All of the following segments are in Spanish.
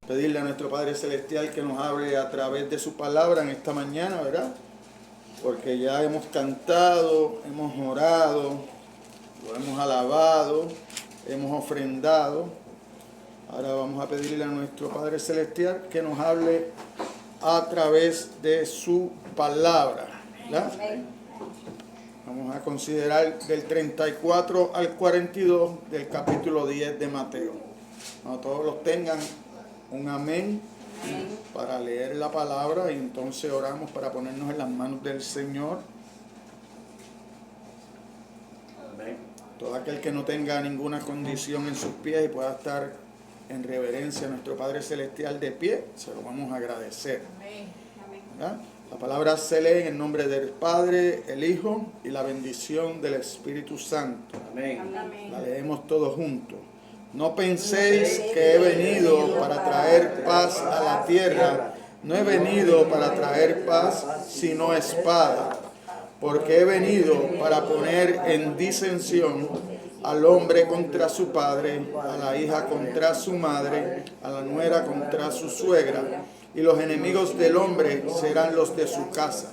Pedirle a nuestro Padre Celestial que nos hable a través de su palabra en esta mañana, ¿verdad? Porque ya hemos cantado, hemos orado, lo hemos alabado, hemos ofrendado. Ahora vamos a pedirle a nuestro Padre Celestial que nos hable a través de su palabra, ¿verdad? Vamos a considerar del 34 al 42 del capítulo 10 de Mateo. Cuando todos los tengan, un amén para leer la palabra, y entonces oramos para ponernos en las manos del Señor. Amén. Todo aquel que no tenga ninguna condición en sus pies y pueda estar en reverencia a nuestro Padre Celestial de pie, se lo vamos a agradecer. ¿Verdad? La palabra se lee en el nombre del Padre, el Hijo y la bendición del Espíritu Santo. Amén. La leemos todos juntos. No penséis que he venido para traer paz a la tierra. No he venido para traer paz, sino espada. Porque he venido para poner en disensión al hombre contra su padre, a la hija contra su madre, a la nuera contra su suegra. Y los enemigos del hombre serán los de su casa.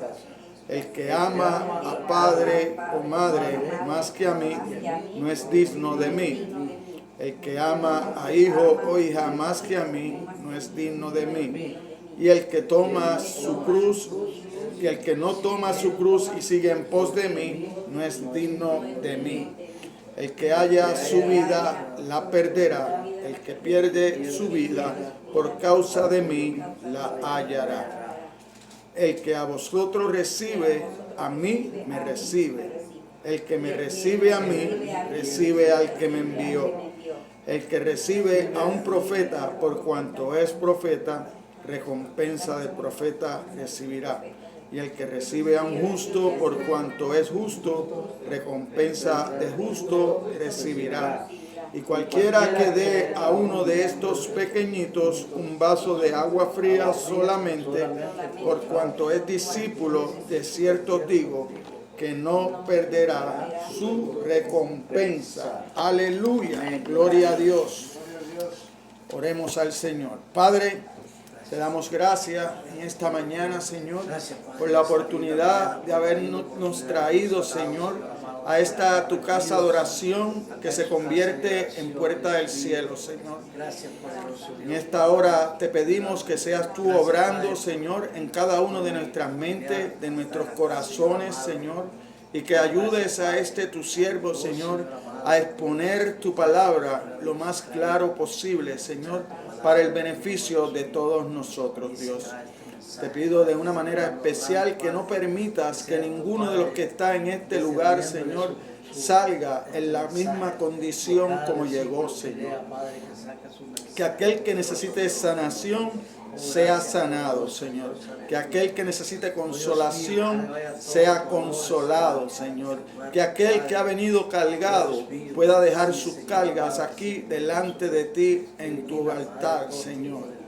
El que ama a padre o madre más que a mí, no es digno de mí. El que ama a hijo o hija más que a mí, no es digno de mí. Y el que toma su cruz, y el que no toma su cruz y sigue en pos de mí, no es digno de mí. El que haya su vida, la perderá. El que pierde su vida por causa de mí, la hallará. El que a vosotros recibe, a mí me recibe. El que me recibe a mí, recibe al que me envió. El que recibe a un profeta por cuanto es profeta, recompensa del profeta recibirá. Y el que recibe a un justo por cuanto es justo, recompensa de justo recibirá. Y cualquiera que dé a uno de estos pequeñitos un vaso de agua fría solamente, por cuanto es discípulo, de cierto digo, que no perderá su recompensa. Aleluya, gloria a Dios. Oremos al Señor. Padre, te damos gracias en esta mañana, Señor, por la oportunidad de habernos traído, Señor, a esta tu casa de oración que se convierte en puerta del cielo, Señor. En esta hora te pedimos que seas tú obrando, Señor, en cada uno de nuestras mentes, de nuestros corazones, Señor, y que ayudes a tu siervo, Señor, a exponer tu palabra lo más claro posible, Señor, para el beneficio de todos nosotros, Dios. Te pido de una manera especial que no permitas que ninguno de los que está en este lugar, Señor, salga en la misma condición como llegó, Señor. Que aquel que necesite sanación sea sanado, Señor. Que aquel que necesite consolación sea consolado, Señor. Que aquel que ha venido cargado pueda dejar sus cargas aquí delante de ti en tu altar, Señor.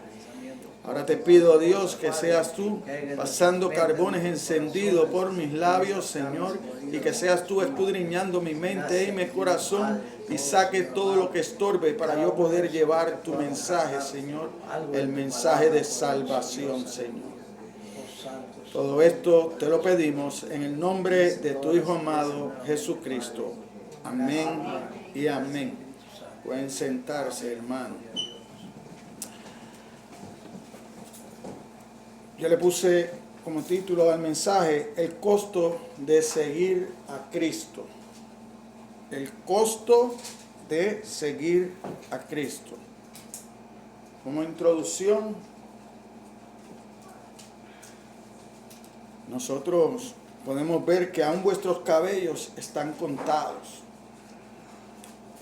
Ahora te pido, Dios, que seas tú pasando carbones encendidos por mis labios, Señor, y que seas tú escudriñando mi mente y mi corazón y saque todo lo que estorbe para yo poder llevar tu mensaje, Señor, el mensaje de salvación, Señor. Todo esto te lo pedimos en el nombre de tu Hijo amado, Jesucristo. Amén y amén. Pueden sentarse, hermano. Yo le puse como título al mensaje, el costo de seguir a Cristo. El costo de seguir a Cristo. Como introducción, nosotros podemos ver que aún vuestros cabellos están contados.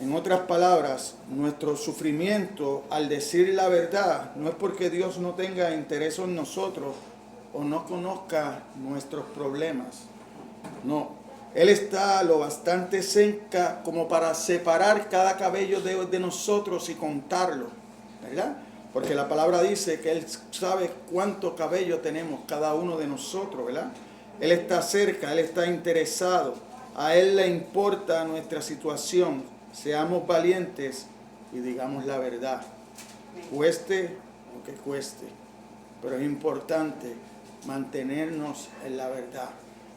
En otras palabras, nuestro sufrimiento al decir la verdad no es porque Dios no tenga interés en nosotros o no conozca nuestros problemas. No, Él está lo bastante cerca como para separar cada cabello de nosotros y contarlo, ¿verdad? Porque la palabra dice que Él sabe cuánto cabello tenemos cada uno de nosotros, ¿verdad? Él está cerca, Él está interesado, a Él le importa nuestra situación. Seamos valientes y digamos la verdad. Cueste lo que cueste. Pero es importante mantenernos en la verdad,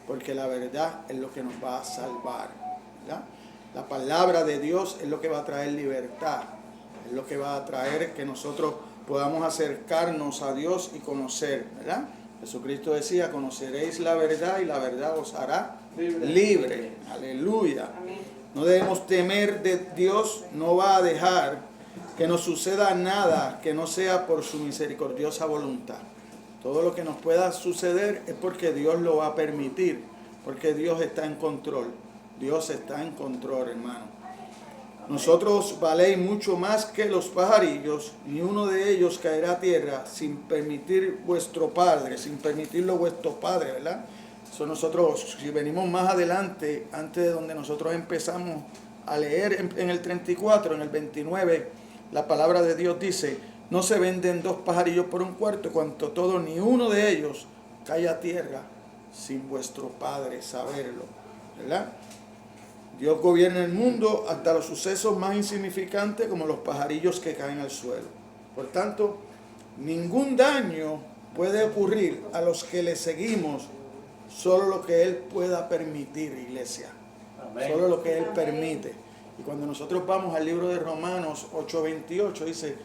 porque la verdad es lo que nos va a salvar, ¿verdad? La palabra de Dios es lo que va a traer libertad, es lo que va a traer que nosotros podamos acercarnos a Dios y conocer, ¿verdad? Jesucristo decía, conoceréis la verdad y la verdad os hará libre. Aleluya. Amén. No debemos temer de Dios, no va a dejar que nos suceda nada que no sea por su misericordiosa voluntad. Todo lo que nos pueda suceder es porque Dios lo va a permitir, porque Dios está en control. Dios está en control, hermano. Nosotros valéis mucho más que los pajarillos, ni uno de ellos caerá a tierra sin permitir vuestro Padre, sin permitirlo vuestro Padre, ¿verdad? Eso nosotros, si venimos más adelante, antes de donde nosotros empezamos a leer en el 34, en el 29, la palabra de Dios dice, no se venden dos pajarillos por un cuarto, cuanto todo, ni uno de ellos cae a tierra sin vuestro Padre saberlo, ¿verdad? Dios gobierna el mundo hasta los sucesos más insignificantes como los pajarillos que caen al suelo. Por tanto, ningún daño puede ocurrir a los que le seguimos, solo lo que Él pueda permitir, iglesia. Amén. Solo lo que Él permite. Y cuando nosotros vamos al libro de Romanos 8:28, dice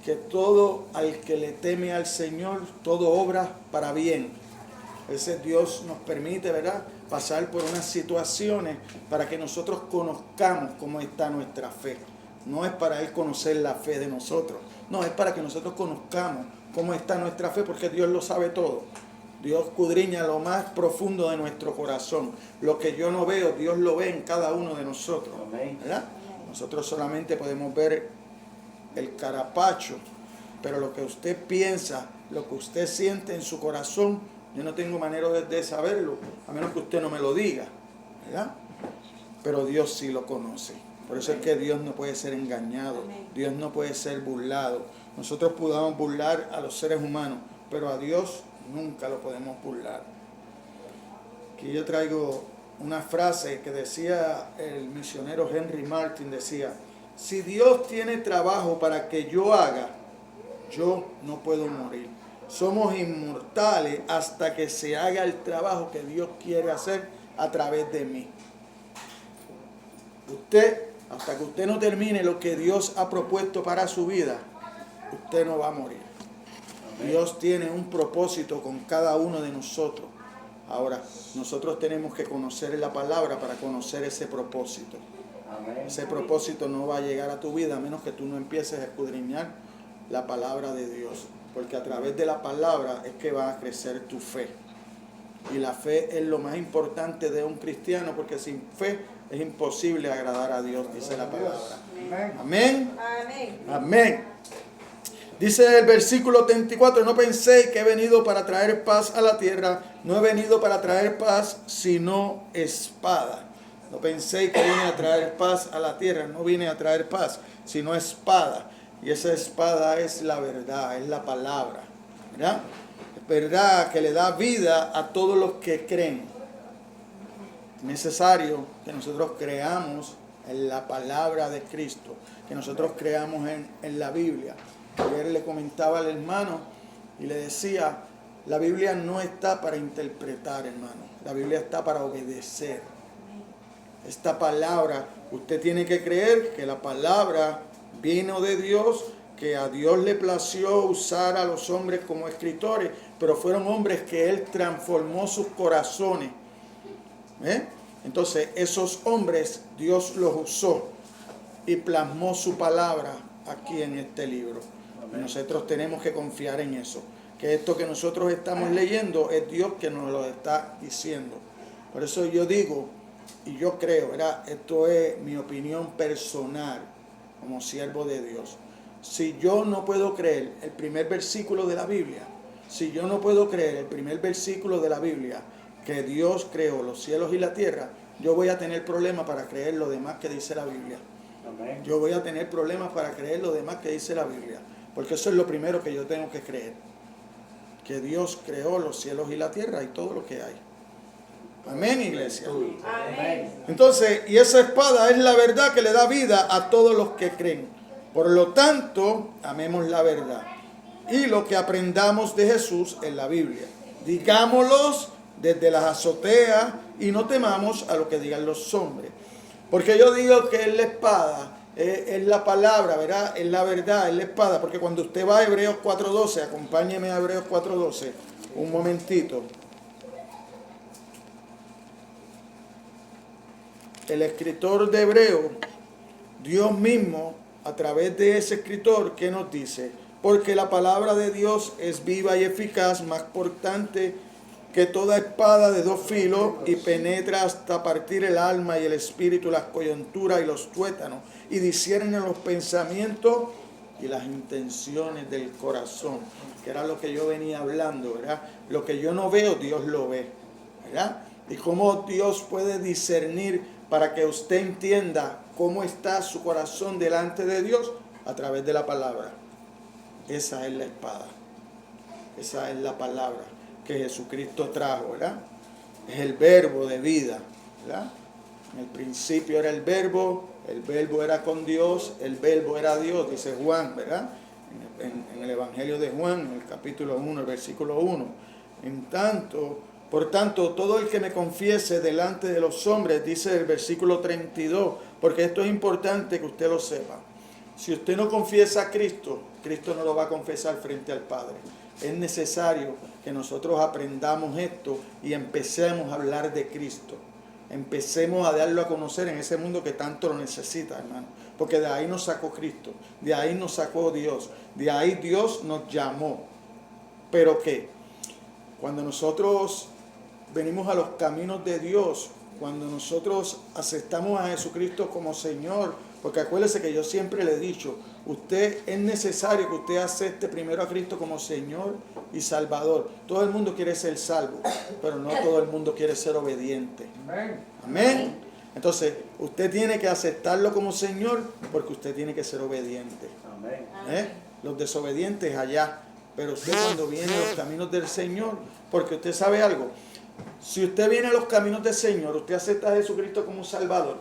que todo al que le teme al Señor, todo obra para bien. Ese Dios nos permite, ¿verdad?, pasar por unas situaciones para que nosotros conozcamos cómo está nuestra fe. No es para Él conocer la fe de nosotros. No, es para que nosotros conozcamos cómo está nuestra fe, porque Dios lo sabe todo. Dios escudriña lo más profundo de nuestro corazón. Lo que yo no veo, Dios lo ve en cada uno de nosotros, ¿verdad? Nosotros solamente podemos ver el carapacho, pero lo que usted piensa, lo que usted siente en su corazón, yo no tengo manera de saberlo, a menos que usted no me lo diga, ¿verdad? Pero Dios sí lo conoce. Por eso es que Dios no puede ser engañado, Dios no puede ser burlado. Nosotros podamos burlar a los seres humanos, pero a Dios nunca lo podemos burlar. Aquí yo traigo una frase que decía el misionero Henry Martin, decía, si Dios tiene trabajo para que yo haga, yo no puedo morir. Somos inmortales hasta que se haga el trabajo que Dios quiere hacer a través de mí. Usted, hasta que usted no termine lo que Dios ha propuesto para su vida, usted no va a morir. Amén. Dios tiene un propósito con cada uno de nosotros. Ahora, nosotros tenemos que conocer la palabra para conocer ese propósito. Amén. Ese propósito no va a llegar a tu vida a menos que tú no empieces a escudriñar la palabra de Dios. Porque a través de la palabra es que va a crecer tu fe. Y la fe es lo más importante de un cristiano, porque sin fe es imposible agradar a Dios, dice la palabra. Amén. Amén. Amén. Dice el versículo 34, no penséis que he venido para traer paz a la tierra, no he venido para traer paz, sino espada. No penséis que vine a traer paz a la tierra, no vine a traer paz, sino espada. Y esa espada es la verdad, es la palabra, ¿verdad? Es verdad que le da vida a todos los que creen. Es necesario que nosotros creamos en la palabra de Cristo, que nosotros creamos en la Biblia. Ayer le comentaba al hermano y le decía, la Biblia no está para interpretar, hermano. La Biblia está para obedecer. Esta palabra, usted tiene que creer que la palabra vino de Dios, que a Dios le plació usar a los hombres como escritores, pero fueron hombres que Él transformó sus corazones. Entonces, esos hombres Dios los usó y plasmó su palabra aquí en este libro. Y nosotros tenemos que confiar en eso, que esto que nosotros estamos leyendo es Dios que nos lo está diciendo. Por eso yo digo, y yo creo, ¿verdad? Esto es mi opinión personal como siervo de Dios. Si yo no puedo creer el primer versículo de la Biblia, si yo no puedo creer el primer versículo de la Biblia, que Dios creó los cielos y la tierra, yo voy a tener problemas para creer lo demás que dice la Biblia. Amén. Yo voy a tener problemas para creer lo demás que dice la Biblia, porque eso es lo primero que yo tengo que creer, que Dios creó los cielos y la tierra y todo lo que hay. Amén, iglesia. Amén. Entonces, y esa espada es la verdad que le da vida a todos los que creen. Por lo tanto, amemos la verdad. y lo que aprendamos de Jesús en la Biblia. Digámoslos desde las azoteas y no temamos a lo que digan los hombres. Porque yo digo que es la espada, es la palabra, ¿verdad? Es la verdad, es la espada. Porque cuando usted va a Hebreos 4:12, acompáñeme a Hebreos 4:12, un momentito. El escritor de Hebreos, Dios mismo, a través de ese escritor, ¿qué nos dice? Porque la palabra de Dios es viva y eficaz, más cortante que toda espada de dos filos, y penetra hasta partir el alma y el espíritu, las coyunturas y los tuétanos, y discierne los pensamientos y las intenciones del corazón, que era lo que yo venía hablando, ¿verdad? Lo que yo no veo, Dios lo ve, ¿verdad? Y cómo Dios puede discernir para que usted entienda cómo está su corazón delante de Dios a través de la palabra. Esa es la espada. Esa es la palabra que Jesucristo trajo, ¿verdad? Es el verbo de vida, ¿verdad? En el principio era el verbo era con Dios, el verbo era Dios, dice Juan, ¿verdad? En el Evangelio de Juan, en el capítulo 1, el versículo 1. Por tanto, todo el que me confiese delante de los hombres, dice el versículo 32, porque esto es importante que usted lo sepa. Si usted no confiesa a Cristo, Cristo no lo va a confesar frente al Padre. Es necesario que nosotros aprendamos esto y empecemos a hablar de Cristo. Empecemos a darlo a conocer en ese mundo que tanto lo necesita, hermano. Porque de ahí nos sacó Cristo, de ahí nos sacó Dios, de ahí Dios nos llamó. ¿Pero qué? Cuando nosotros venimos a los caminos de Dios, cuando nosotros aceptamos a Jesucristo como Señor, porque acuérdese que yo siempre le he dicho, usted es necesario que usted acepte primero a Cristo como Señor y Salvador. Todo el mundo quiere ser salvo, pero no todo el mundo quiere ser obediente. Amén. Amén. Entonces, usted tiene que aceptarlo como Señor porque usted tiene que ser obediente. Amén. Los desobedientes allá, pero usted cuando viene a los caminos del Señor, porque usted sabe algo, si usted viene a los caminos del Señor, usted acepta a Jesucristo como Salvador,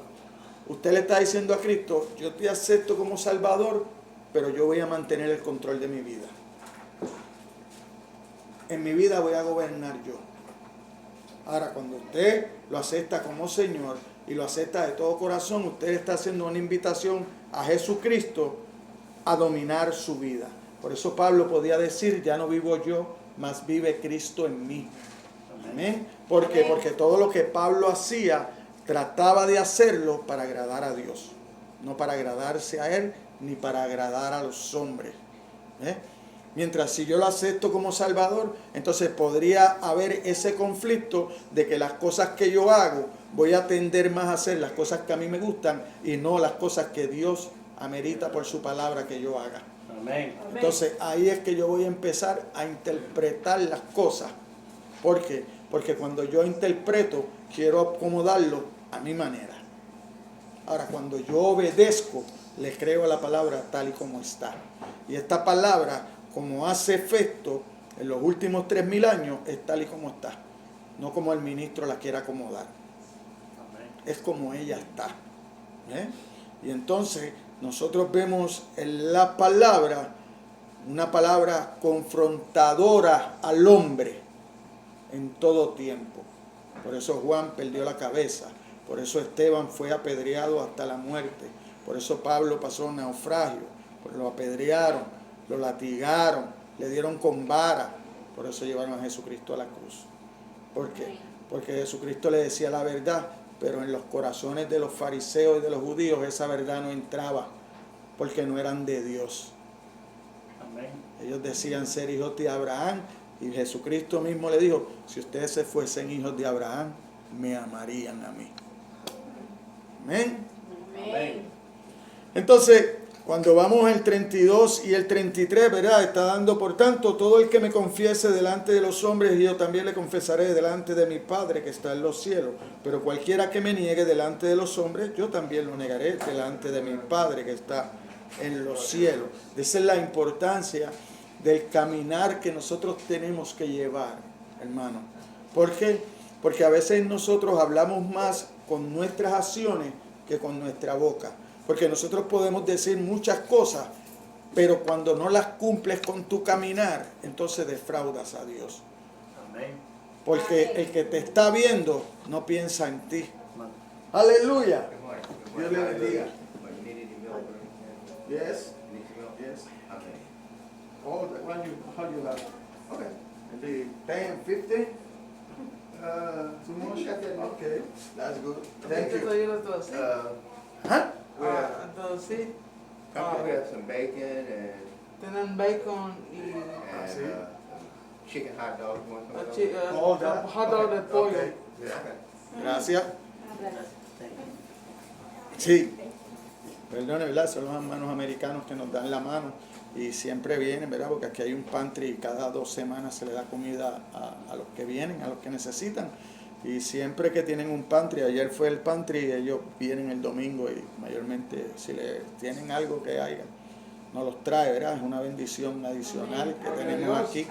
usted le está diciendo a Cristo, yo te acepto como Salvador, pero yo voy a mantener el control de mi vida. En mi vida voy a gobernar yo. Ahora, cuando usted lo acepta como Señor y lo acepta de todo corazón, usted está haciendo una invitación a Jesucristo a dominar su vida. Por eso Pablo podía decir, ya no vivo yo, mas vive Cristo en mí. Amén. ¿Por qué? Porque todo lo que Pablo hacía, trataba de hacerlo para agradar a Dios. No para agradarse a Él, ni para agradar a los hombres. Mientras si yo lo acepto como Salvador, entonces podría haber ese conflicto de que las cosas que yo hago, voy a tender más a hacer las cosas que a mí me gustan y no las cosas que Dios amerita por su palabra que yo haga. Amén. Entonces ahí es que yo voy a empezar a interpretar las cosas. ¿Por qué? Porque cuando yo interpreto, quiero acomodarlo a mi manera. Ahora, cuando yo obedezco, le creo a la palabra tal y como está. Y esta palabra, como hace efecto en los últimos 3000 años, es tal y como está. No como el ministro la quiera acomodar. Es como ella está. Y entonces nosotros vemos en la palabra una palabra confrontadora al hombre en todo tiempo. Por eso Juan perdió la cabeza. Por eso Esteban fue apedreado hasta la muerte. Por eso Pablo pasó naufragio. Lo apedrearon, lo latigaron, le dieron con vara. Por eso llevaron a Jesucristo a la cruz. ¿Por qué? Porque Jesucristo le decía la verdad, pero en los corazones de los fariseos y de los judíos esa verdad no entraba, porque no eran de Dios. Amén. Ellos decían ser hijos de Abraham, y Jesucristo mismo le dijo, si ustedes se fuesen hijos de Abraham, me amarían a mí. Amén. Amén. Entonces, cuando vamos al 32 y el 33, ¿verdad? Está dando, por tanto, todo el que me confiese delante de los hombres, yo también le confesaré delante de mi Padre que está en los cielos. Pero cualquiera que me niegue delante de los hombres, yo también lo negaré delante de mi Padre que está en los cielos. Esa es la importancia del caminar que nosotros tenemos que llevar, hermano. ¿Por qué? Porque a veces nosotros hablamos más con nuestras acciones que con nuestra boca. Porque nosotros podemos decir muchas cosas pero cuando no las cumples con tu caminar, entonces defraudas a Dios. Amén. Porque el que te está viendo no piensa en ti. Aleluya. Dios le bendiga. Yes. Yes. Okay. Oh, the one you, how you have? Okay. Maybe 10, 15? Too much? Okay. That's good. Thank you. Huh? Entonces, We have some bacon and tienen bacon y chicken hot dogs. All that? hot dog de pollo. Okay. Yeah. Gracias. Sí. Perdone, ¿verdad? Son los hermanos americanos que nos dan la mano y siempre vienen, ¿verdad? Porque aquí hay un pantry y cada 2 semanas se le da comida a los que vienen, a los que necesitan. Y siempre que tienen un pantry, ayer fue el pantry, ellos vienen el domingo y mayormente si le tienen algo que haya, nos los trae, ¿verdad? Es una bendición adicional que tenemos aquí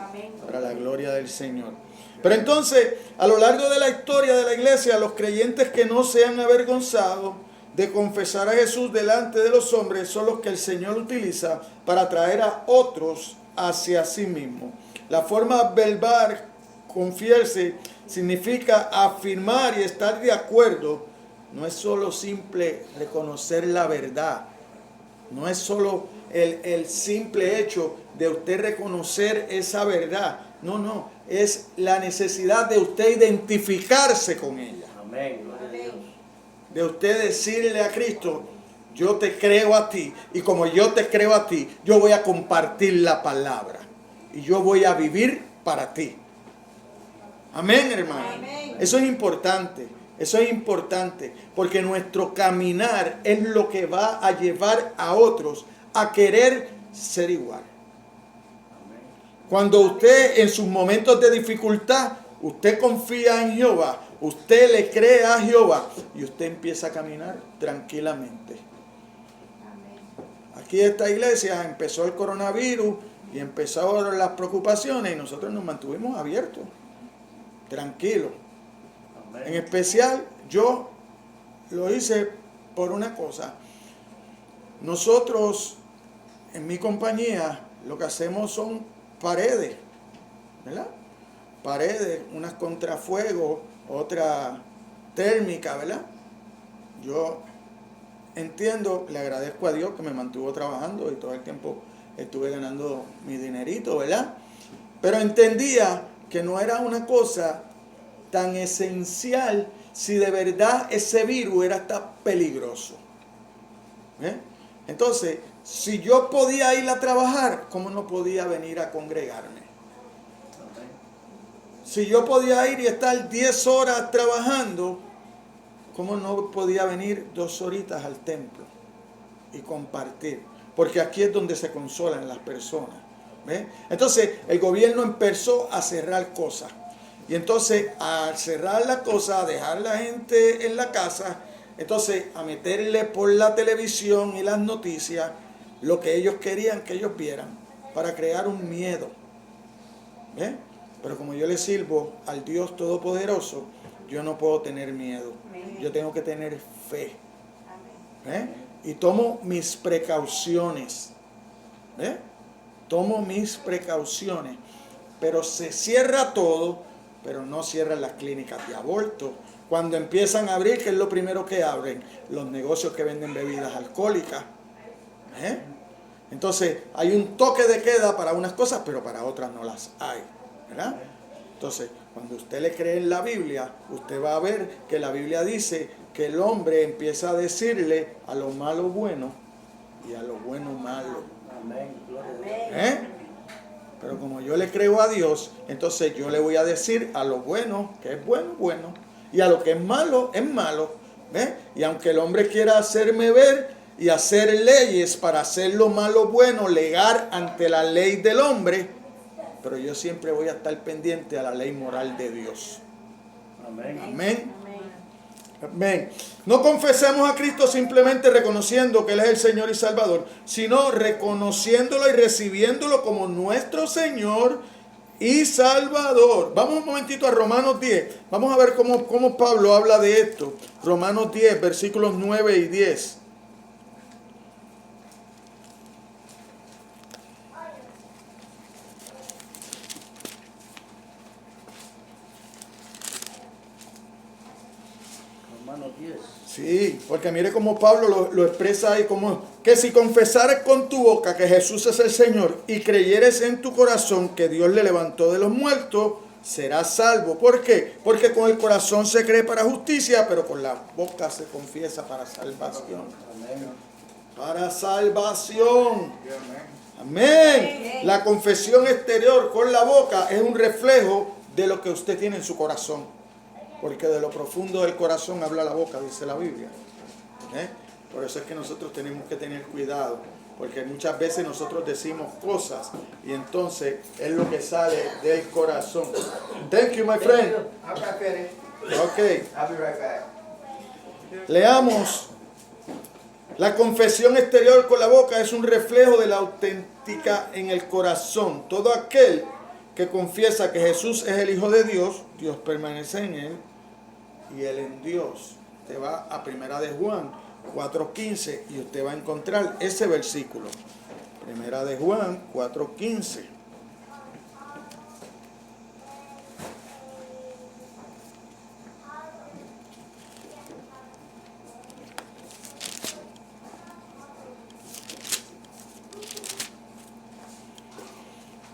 para la gloria del Señor. Pero entonces, a lo largo de la historia de la iglesia, los creyentes que no se han avergonzado de confesar a Jesús delante de los hombres son los que el Señor utiliza para atraer a otros hacia sí mismo. La forma verbal, confiarse, significa afirmar y estar de acuerdo. No es solo simple reconocer la verdad. No es solo el simple hecho de usted reconocer esa verdad. No. Es la necesidad de usted identificarse con ella. Amén. Gloria a Dios. De usted decirle a Cristo, yo te creo a ti. Y como yo te creo a ti, yo voy a compartir la palabra. Y yo voy a vivir para ti. Amén, hermano. Amén. Eso es importante. Eso es importante. Porque nuestro caminar es lo que va a llevar a otros a querer ser igual. Cuando usted en sus momentos de dificultad, usted confía en Jehová, usted le cree a Jehová y usted empieza a caminar tranquilamente. Aquí esta iglesia empezó el coronavirus y empezaron las preocupaciones y nosotros nos mantuvimos abiertos, tranquilos. En especial yo lo hice por una cosa. Nosotros en mi compañía lo que hacemos son paredes, ¿verdad? Paredes, unas contrafuegos, otra térmica, ¿verdad? Yo entiendo, le agradezco a Dios que me mantuvo trabajando y todo el tiempo estuve ganando mi dinerito, ¿verdad? Pero entendía que no era una cosa tan esencial si de verdad ese virus era tan peligroso. Entonces, si yo podía ir a trabajar, ¿cómo no podía venir a congregarme? Si yo podía ir y estar 10 horas trabajando, ¿cómo no podía venir 2 horitas al templo y compartir? Porque aquí es donde se consolan las personas. ¿Ve? Entonces, el gobierno empezó a cerrar cosas. Y entonces, al cerrar las cosas, a dejar la gente en la casa, entonces a meterle por la televisión y las noticias lo que ellos querían que ellos vieran para crear un miedo. ¿Ve? Pero como yo le sirvo al Dios Todopoderoso, yo no puedo tener miedo. Yo tengo que tener fe. ¿Ve? Y tomo mis precauciones. ¿Ve? Tomo mis precauciones. Pero se cierra todo, pero no cierran las clínicas de aborto. Cuando empiezan a abrir, ¿qué es lo primero que abren? Los negocios que venden bebidas alcohólicas. Entonces, hay un toque de queda para unas cosas, pero para otras no las hay. ¿Verdad? Entonces, cuando usted le cree en la Biblia, usted va a ver que la Biblia dice que el hombre empieza a decirle a lo malo bueno y a lo bueno malo. Amén. Pero como yo le creo a Dios, entonces yo le voy a decir a lo bueno, que es bueno, bueno, y a lo que es malo. ¿Ve? Y aunque el hombre quiera hacerme ver y hacer leyes para hacer lo malo bueno, legar ante la ley del hombre, pero yo siempre voy a estar pendiente a la ley moral de Dios. Amén. Amén. Amén. No confesemos a Cristo simplemente reconociendo que Él es el Señor y Salvador, sino reconociéndolo y recibiéndolo como nuestro Señor y Salvador. Vamos un momentito a Romanos 10. Vamos a ver cómo Pablo habla de esto. Romanos 10, versículos 9 y 10. Yes. Sí, porque mire cómo Pablo lo expresa ahí como que si confesares con tu boca que Jesús es el Señor y creyeres en tu corazón que Dios le levantó de los muertos, serás salvo. ¿Por qué? Porque con el corazón se cree para justicia, pero con la boca se confiesa para salvación. Amén. Para salvación. Amén. La confesión exterior con la boca es un reflejo de lo que usted tiene en su corazón. Porque de lo profundo del corazón habla la boca, dice la Biblia. Por eso es que nosotros tenemos que tener cuidado. Porque muchas veces nosotros decimos cosas y entonces es lo que sale del corazón. Thank you, my friend. I'm not finished. Okay. I'll be right back. Leamos. La confesión exterior con la boca es un reflejo de la auténtica en el corazón. Todo aquel que confiesa que Jesús es el Hijo de Dios, Dios permanece en él y él en Dios. Usted va a 1 de Juan 4:15 y usted va a encontrar ese versículo. 1 de Juan 4:15.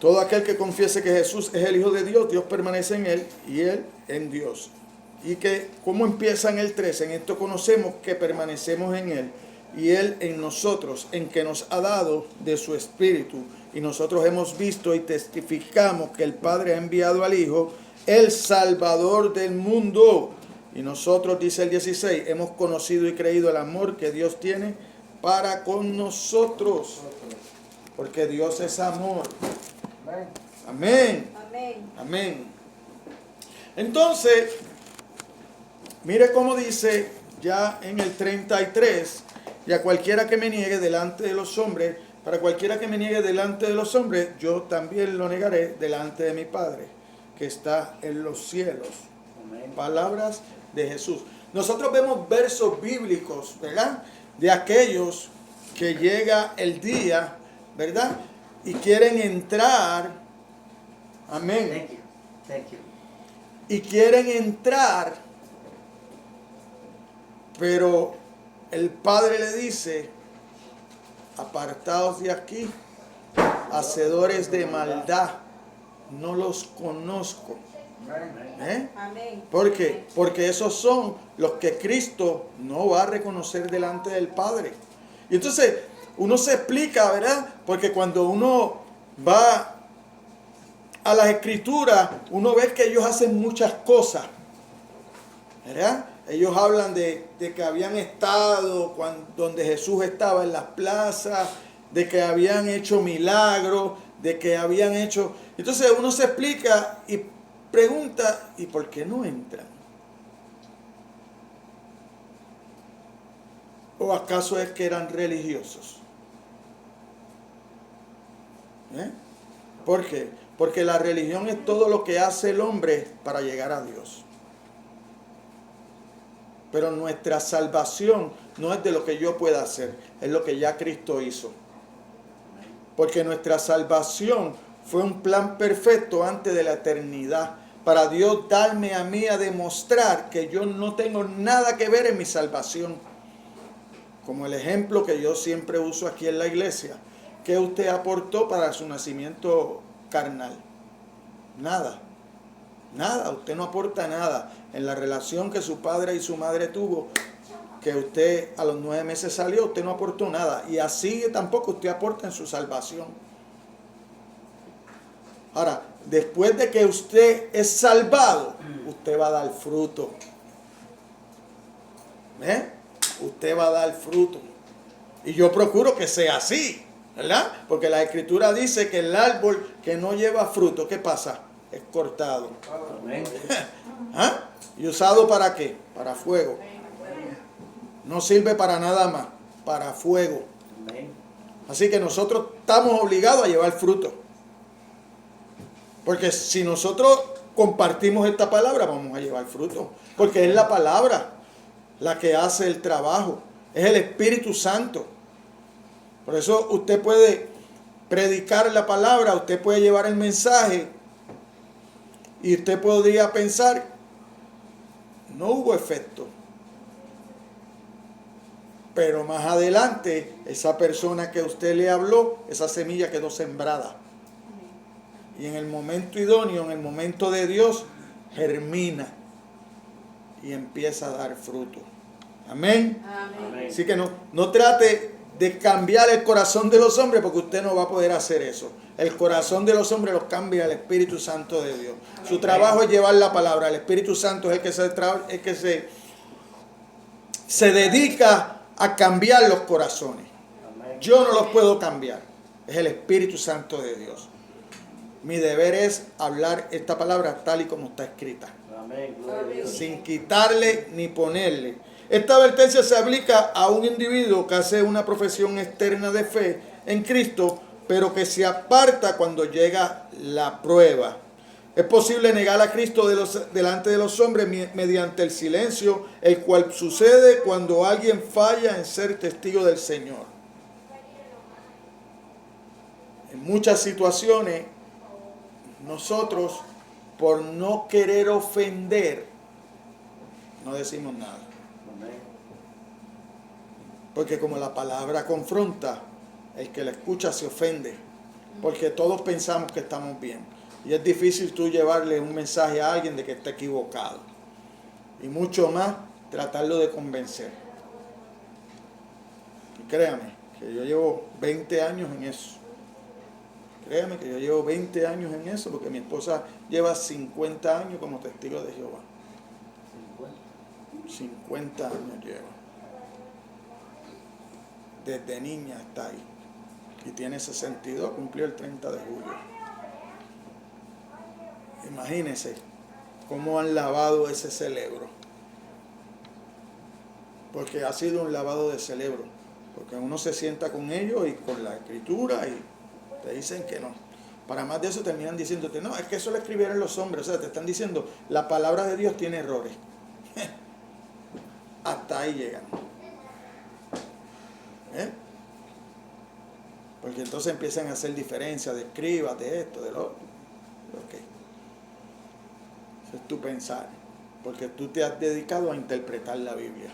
Todo aquel que confiese que Jesús es el Hijo de Dios, Dios permanece en él y él en Dios. Y que, ¿cómo empieza en el 13? En esto conocemos que permanecemos en él y él en nosotros, en que nos ha dado de su Espíritu. Y nosotros hemos visto y testificamos que el Padre ha enviado al Hijo, el Salvador del mundo. Y nosotros, dice el 16, hemos conocido y creído el amor que Dios tiene para con nosotros. Porque Dios es amor. Amén. Amén. Amén. Entonces, mire cómo dice ya en el 33, y a cualquiera que me niegue delante de los hombres, para cualquiera que me niegue delante de los hombres, yo también lo negaré delante de mi Padre, que está en los cielos. Amén. Palabras de Jesús. Nosotros vemos versos bíblicos, ¿verdad? De aquellos que llega el día, ¿verdad? Y quieren entrar, amén, Thank you. Thank you. y quieren entrar, pero el Padre le dice, apartaos de aquí, hacedores de maldad, no los conozco. ¿Eh? Amén. ¿Por qué? Porque esos son los que Cristo no va a reconocer delante del Padre. Y entonces uno se explica, ¿verdad? Porque cuando uno va a las Escrituras, uno ve que ellos hacen muchas cosas, ¿verdad? Ellos hablan de que habían estado donde Jesús estaba en las plazas, de que habían hecho milagros, de que habían hecho... Entonces uno se explica y pregunta, ¿y por qué no entran? ¿O acaso es que eran religiosos? ¿Por qué? Porque la religión es todo lo que hace el hombre para llegar a Dios. Pero nuestra salvación no es de lo que yo pueda hacer, es lo que ya Cristo hizo. Porque nuestra salvación fue un plan perfecto antes de la eternidad, para Dios darme a mí a demostrar que yo no tengo nada que ver en mi salvación. Como el ejemplo que yo siempre uso aquí en la iglesia. ¿Qué usted aportó para su nacimiento carnal? Nada. Nada, usted no aporta nada. En la relación que su padre y su madre tuvo, que usted a los 9 meses salió, usted no aportó nada. Y así tampoco usted aporta en su salvación. Ahora, después de que usted es salvado, usted va a dar fruto. Usted va a dar fruto. Y yo procuro que sea así, ¿verdad? Porque la Escritura dice que el árbol que no lleva fruto, ¿qué pasa? Es cortado. Amén. ¿Ah? ¿Y usado para qué? Para fuego. No sirve para nada más, para fuego. Amén. Así que nosotros estamos obligados a llevar fruto. Porque si nosotros compartimos esta palabra, vamos a llevar fruto. Porque es la palabra la que hace el trabajo. Es el Espíritu Santo. Por eso usted puede predicar la palabra, usted puede llevar el mensaje y usted podría pensar, no hubo efecto. Pero más adelante, esa persona que usted le habló, esa semilla quedó sembrada. Y en el momento idóneo, en el momento de Dios, germina y empieza a dar fruto. Amén. Amén. Así que no trate de cambiar el corazón de los hombres, porque usted no va a poder hacer eso. El corazón de los hombres los cambia el Espíritu Santo de Dios. Su trabajo es llevar la palabra. El Espíritu Santo es el que se dedica a cambiar los corazones. Amén. Yo no los puedo cambiar. Es el Espíritu Santo de Dios. Mi deber es hablar esta palabra tal y como está escrita, Amén. Gloria a Dios. sin quitarle ni ponerle. Esta advertencia se aplica a un individuo que hace una profesión externa de fe en Cristo, pero que se aparta cuando llega la prueba. Es posible negar a Cristo delante de los hombres mediante el silencio, el cual sucede cuando alguien falla en ser testigo del Señor. En muchas situaciones, nosotros, por no querer ofender, no decimos nada. Amén. Porque como la palabra confronta, el que la escucha se ofende. Porque todos pensamos que estamos bien. Y es difícil tú llevarle un mensaje a alguien de que está equivocado. Y mucho más, tratarlo de convencer. Y créame, que yo llevo 20 años en eso. Créame que yo llevo 20 años en eso, porque mi esposa lleva 50 años como testigo de Jehová. 50 años lleva. Desde niña está ahí. Y tiene 62, cumplió el 30 de julio. Imagínense cómo han lavado ese cerebro. Porque ha sido un lavado de cerebro. Porque uno se sienta con ellos y con la escritura y te dicen que no. Para más de eso terminan diciéndote, no, es que eso lo escribieron los hombres. O sea, te están diciendo, la palabra de Dios tiene errores. Hasta ahí llegan. Porque entonces empiezan a hacer diferencias de escribas, de esto, de lo otro. Ok. Ese es tu pensar. Porque tú te has dedicado a interpretar la Biblia.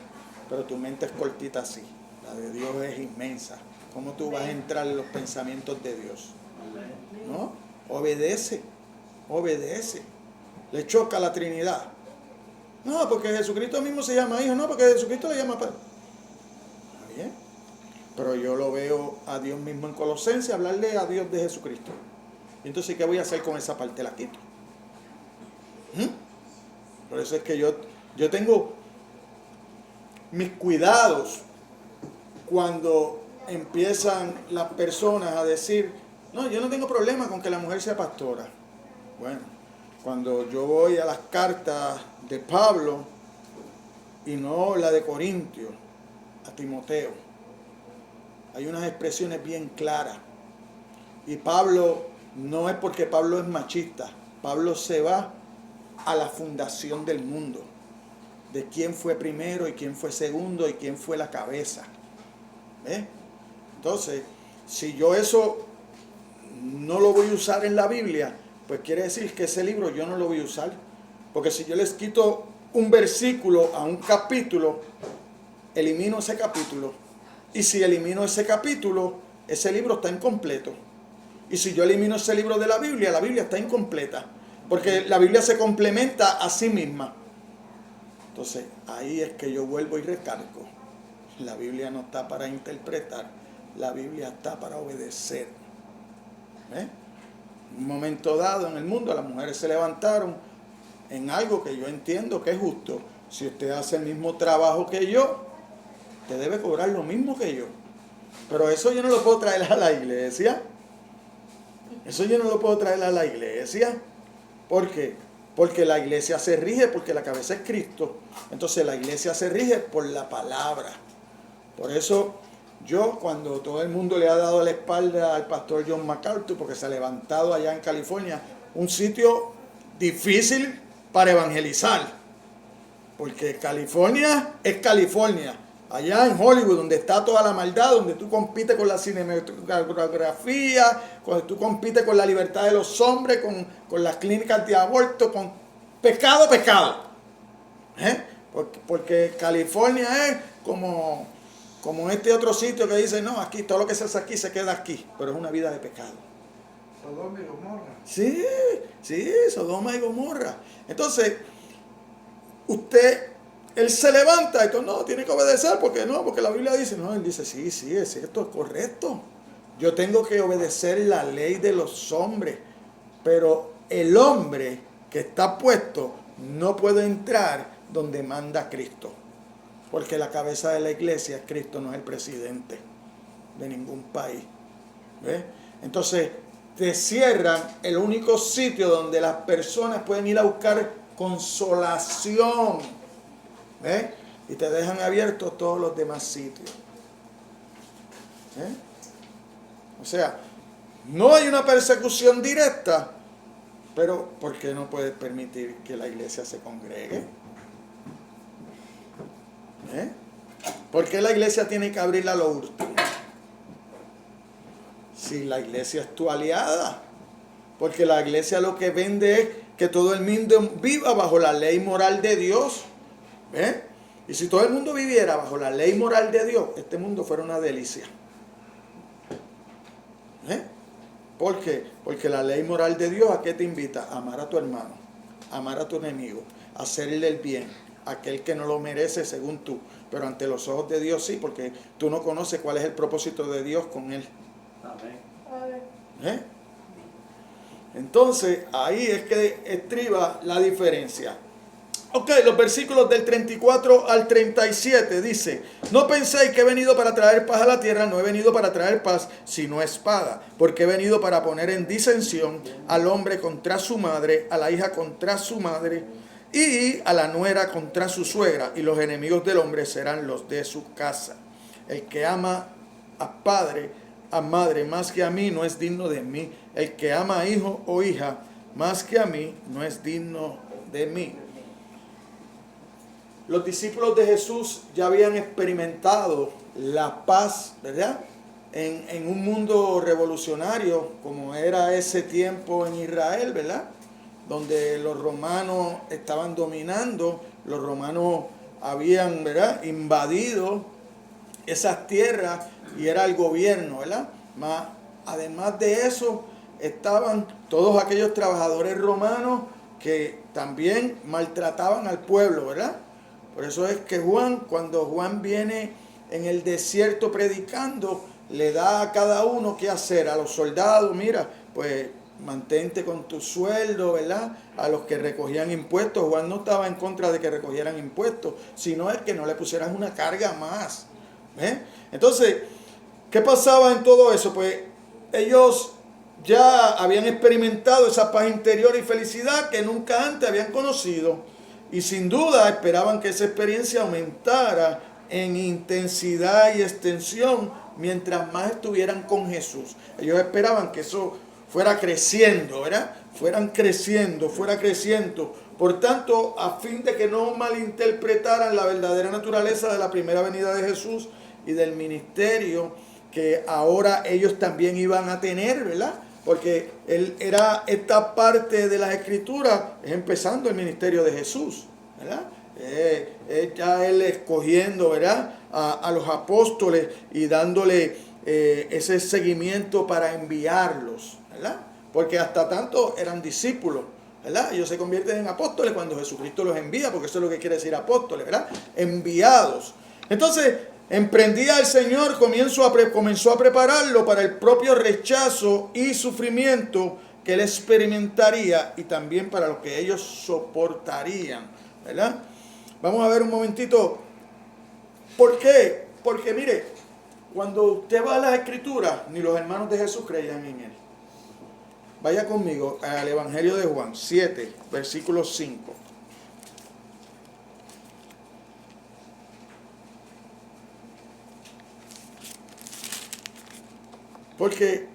Pero tu mente es cortita así. La de Dios es inmensa. ¿Cómo tú vas a entrar en los pensamientos de Dios? ¿No? Obedece. Obedece. Le choca la Trinidad. No, porque Jesucristo mismo se llama hijo. No, porque Jesucristo le llama padre. Está bien. Pero yo lo veo a Dios mismo en Colosenses, hablarle a Dios de Jesucristo. Y entonces, ¿qué voy a hacer con esa parte? La quito. Por eso es que yo tengo mis cuidados cuando empiezan las personas a decir, no, yo no tengo problema con que la mujer sea pastora. Bueno, cuando yo voy a las cartas de Pablo y no la de Corintios, a Timoteo, hay unas expresiones bien claras. Y Pablo, no es porque Pablo es machista, Pablo se va a la fundación del mundo, de quién fue primero y quién fue segundo y quién fue la cabeza. ¿Ves? Entonces, si yo eso no lo voy a usar en la Biblia, pues quiere decir que ese libro yo no lo voy a usar. Porque si yo les quito un versículo a un capítulo, elimino ese capítulo. Y si elimino ese capítulo, ese libro está incompleto. Y si yo elimino ese libro de la Biblia está incompleta. Porque la Biblia se complementa a sí misma. Entonces, ahí es que yo vuelvo y recargo. La Biblia no está para interpretar, la Biblia está para obedecer. En un momento dado en el mundo, las mujeres se levantaron en algo que yo entiendo que es justo. Si usted hace el mismo trabajo que yo, usted debe cobrar lo mismo que yo. Pero eso yo no lo puedo traer a la iglesia. Eso yo no lo puedo traer a la iglesia. ¿Por qué? Porque la iglesia se rige, porque la cabeza es Cristo. Entonces la iglesia se rige por la palabra. Por eso yo, cuando todo el mundo le ha dado la espalda al pastor John MacArthur, porque se ha levantado allá en California, un sitio difícil para evangelizar. Porque California es California. Allá en Hollywood, donde está toda la maldad, donde tú compites con la cinematografía, donde tú compites con la libertad de los hombres, con las clínicas de aborto, con pecado. Porque California es como Como este otro sitio que dice, no, aquí todo lo que se hace aquí se queda aquí, pero es una vida de pecado. Sodoma y Gomorra. Sí, sí, Sodoma y Gomorra. Entonces, él se levanta y todo, no, tiene que obedecer, porque no, porque la Biblia dice, no, él dice, sí, sí, es cierto, es correcto. Yo tengo que obedecer la ley de los hombres, pero el hombre que está puesto no puede entrar donde manda Cristo, porque la cabeza de la iglesia es Cristo, no es el presidente de ningún país. ¿Ves? Entonces, te cierran el único sitio donde las personas pueden ir a buscar consolación. ¿Ves? Y te dejan abiertos todos los demás sitios. ¿Ves? O sea, no hay una persecución directa, pero ¿por qué no puedes permitir que la iglesia se congregue? ¿Eh? ¿Por qué la iglesia tiene que abrirla a lo último? Si la iglesia es tu aliada, porque la iglesia lo que vende es que todo el mundo viva bajo la ley moral de Dios. ¿Eh? Y si todo el mundo viviera bajo la ley moral de Dios, este mundo fuera una delicia. ¿Eh? ¿Por qué? Porque la ley moral de Dios, ¿a qué te invita? A amar a tu hermano, a amar a tu enemigo, a hacerle el bien, a aquel que no lo merece según tú. Pero ante los ojos de Dios sí, porque tú no conoces cuál es el propósito de Dios con él. Amén. ¿Eh? Entonces, ahí es que estriba la diferencia. Ok, los versículos del 34 al 37 dice: no penséis que he venido para traer paz a la tierra, no he venido para traer paz, sino espada, porque he venido para poner en disensión al hombre contra su madre, a la hija contra su madre, y a la nuera contra su suegra, y los enemigos del hombre serán los de su casa. El que ama a padre, a madre, más que a mí, no es digno de mí. El que ama a hijo o hija, más que a mí, no es digno de mí. Los discípulos de Jesús ya habían experimentado la paz, ¿verdad? En un mundo revolucionario, como era ese tiempo en Israel, ¿verdad? Donde los romanos estaban dominando, los romanos habían, ¿verdad?, invadido esas tierras y era el gobierno, ¿verdad? Además de eso, estaban todos aquellos trabajadores romanos que también maltrataban al pueblo, ¿verdad? Por eso es que cuando Juan viene en el desierto predicando, le da a cada uno qué hacer. A los soldados, mira, pues mantente con tu sueldo, ¿verdad? A los que recogían impuestos, Juan no estaba en contra de que recogieran impuestos, sino es que no le pusieran una carga más. ¿Eh? Entonces, ¿qué pasaba en todo eso? Pues ellos ya habían experimentado esa paz interior y felicidad que nunca antes habían conocido. Y sin duda esperaban que esa experiencia aumentara en intensidad y extensión mientras más estuvieran con Jesús. Ellos esperaban que eso fuera creciendo, ¿verdad? Fuera creciendo. Por tanto, a fin de que no malinterpretaran la verdadera naturaleza de la primera venida de Jesús y del ministerio que ahora ellos también iban a tener, ¿verdad? Porque él era esta parte de las Escrituras, es empezando el ministerio de Jesús, ¿verdad? Ya él escogiendo, ¿verdad?, a los apóstoles y dándole ese seguimiento para enviarlos, ¿verdad? Porque hasta tanto eran discípulos, ¿verdad? Ellos se convierten en apóstoles cuando Jesucristo los envía, porque eso es lo que quiere decir apóstoles, ¿verdad? Enviados. Entonces, emprendía el Señor, comenzó a prepararlo para el propio rechazo y sufrimiento que él experimentaría y también para lo que ellos soportarían, ¿verdad? Vamos a ver un momentito. ¿Por qué? Porque mire, cuando usted va a las Escrituras, ni los hermanos de Jesús creían en él. Vaya conmigo al Evangelio de Juan 7, versículo 5. Porque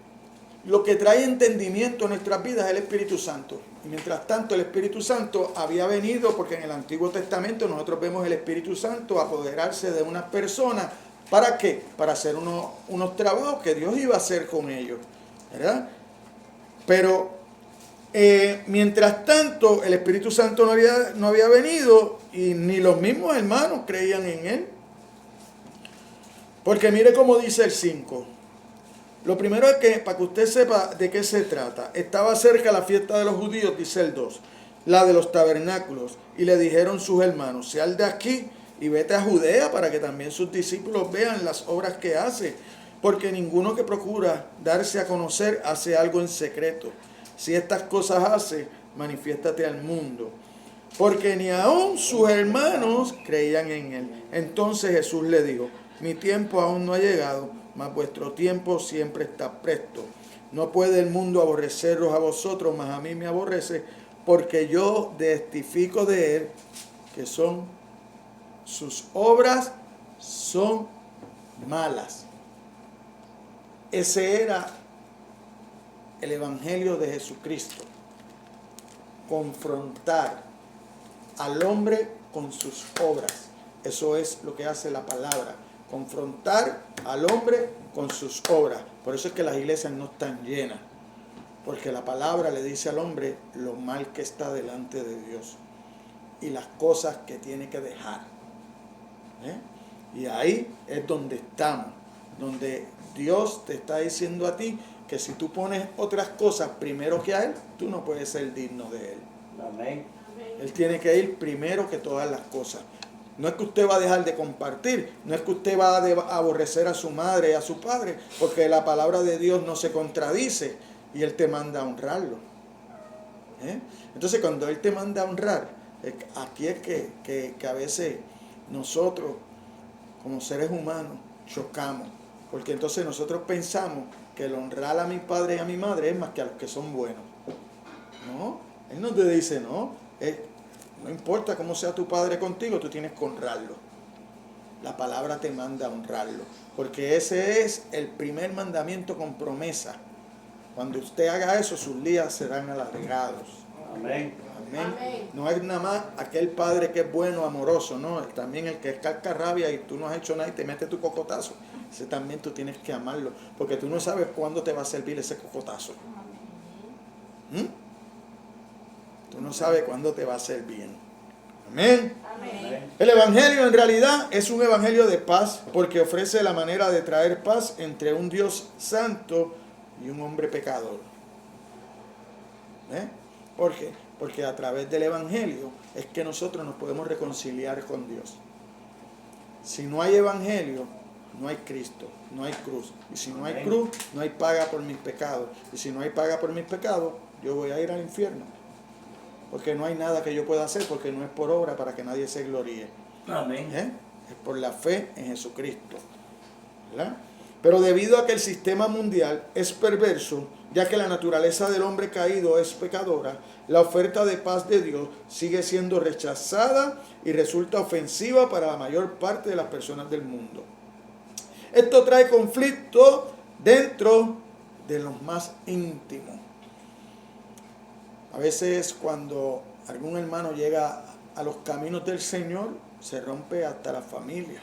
lo que trae entendimiento a nuestras vidas es el Espíritu Santo. Y mientras tanto el Espíritu Santo había venido, porque en el Antiguo Testamento nosotros vemos el Espíritu Santo apoderarse de unas personas. ¿Para qué? Para hacer unos trabajos que Dios iba a hacer con ellos, ¿verdad? Pero mientras tanto el Espíritu Santo no había venido y ni los mismos hermanos creían en él. Porque mire cómo dice el 5. Lo primero es que, para que usted sepa de qué se trata, estaba cerca la fiesta de los judíos, dice el 2, la de los tabernáculos, y le dijeron sus hermanos, sal de aquí y vete a Judea para que también sus discípulos vean las obras que hace, porque ninguno que procura darse a conocer hace algo en secreto. Si estas cosas hace, manifiéstate al mundo. Porque ni aun sus hermanos creían en él. Entonces Jesús le dijo, mi tiempo aún no ha llegado, mas vuestro tiempo siempre está presto. No puede el mundo aborreceros a vosotros, mas a mí me aborrece, porque yo testifico de él que sus obras son malas. Ese era el evangelio de Jesucristo. Confrontar al hombre con sus obras. Eso es lo que hace la palabra. Confrontar al hombre con sus obras. Por eso es que las iglesias no están llenas. Porque la palabra le dice al hombre lo mal que está delante de Dios. Y las cosas que tiene que dejar. Y ahí es donde estamos. Donde Dios te está diciendo a ti que si tú pones otras cosas primero que a Él, tú no puedes ser digno de Él. Amén. Él tiene que ir primero que todas las cosas. No es que usted va a dejar de compartir, no es que usted va a aborrecer a su madre y a su padre, porque la palabra de Dios no se contradice y Él te manda a honrarlo. Entonces cuando Él te manda a honrar, aquí es que a veces nosotros como seres humanos chocamos, porque entonces nosotros pensamos que el honrar a mi padre y a mi madre es más que a los que son buenos. No, Él no te dice, no importa cómo sea tu padre contigo, tú tienes que honrarlo. La palabra te manda a honrarlo, porque ese es el primer mandamiento con promesa. Cuando usted haga eso, sus días serán alargados. Amén. Amén. Amén. No es nada más aquel padre que es bueno, amoroso, no, también el que es cascarrabia y tú no has hecho nada y te mete tu cocotazo. Ese también tú tienes que amarlo, porque tú no sabes cuándo te va a servir ese cocotazo. Tú no sabes cuándo te va a hacer bien. Amén. Amén. El evangelio en realidad es un evangelio de paz porque ofrece la manera de traer paz entre un Dios santo y un hombre pecador. ¿Por qué? Porque a través del evangelio es que nosotros nos podemos reconciliar con Dios. Si no hay evangelio, no hay Cristo, no hay cruz. Y si no hay cruz, no hay paga por mis pecados. Y si no hay paga por mis pecados, yo voy a ir al infierno. Porque no hay nada que yo pueda hacer, porque no es por obra para que nadie se gloríe. Amén. Es por la fe en Jesucristo. ¿Verdad? Pero debido a que el sistema mundial es perverso, ya que la naturaleza del hombre caído es pecadora, la oferta de paz de Dios sigue siendo rechazada y resulta ofensiva para la mayor parte de las personas del mundo. Esto trae conflicto dentro de los más íntimos. A veces cuando algún hermano llega a los caminos del Señor, se rompe hasta la familia.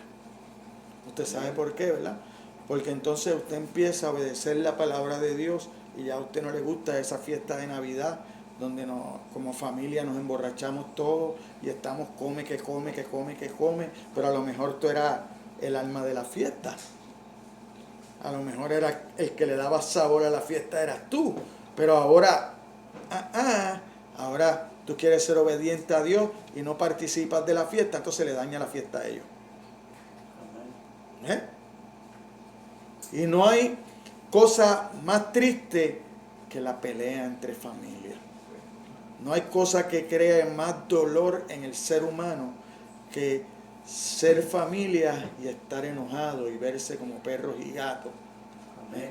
Usted sabe por qué, ¿verdad? Porque entonces usted empieza a obedecer la palabra de Dios y ya a usted no le gusta esa fiesta de Navidad donde como familia nos emborrachamos todos y estamos come, pero a lo mejor tú eras el alma de la fiesta. A lo mejor era el que le daba sabor a la fiesta, eras tú. Pero ahora tú quieres ser obediente a Dios y no participas de la fiesta, entonces le daña la fiesta a ellos. Y no hay cosa más triste que la pelea entre familias. No hay cosa que cree más dolor en el ser humano que ser familia y estar enojado y verse como perros y gatos.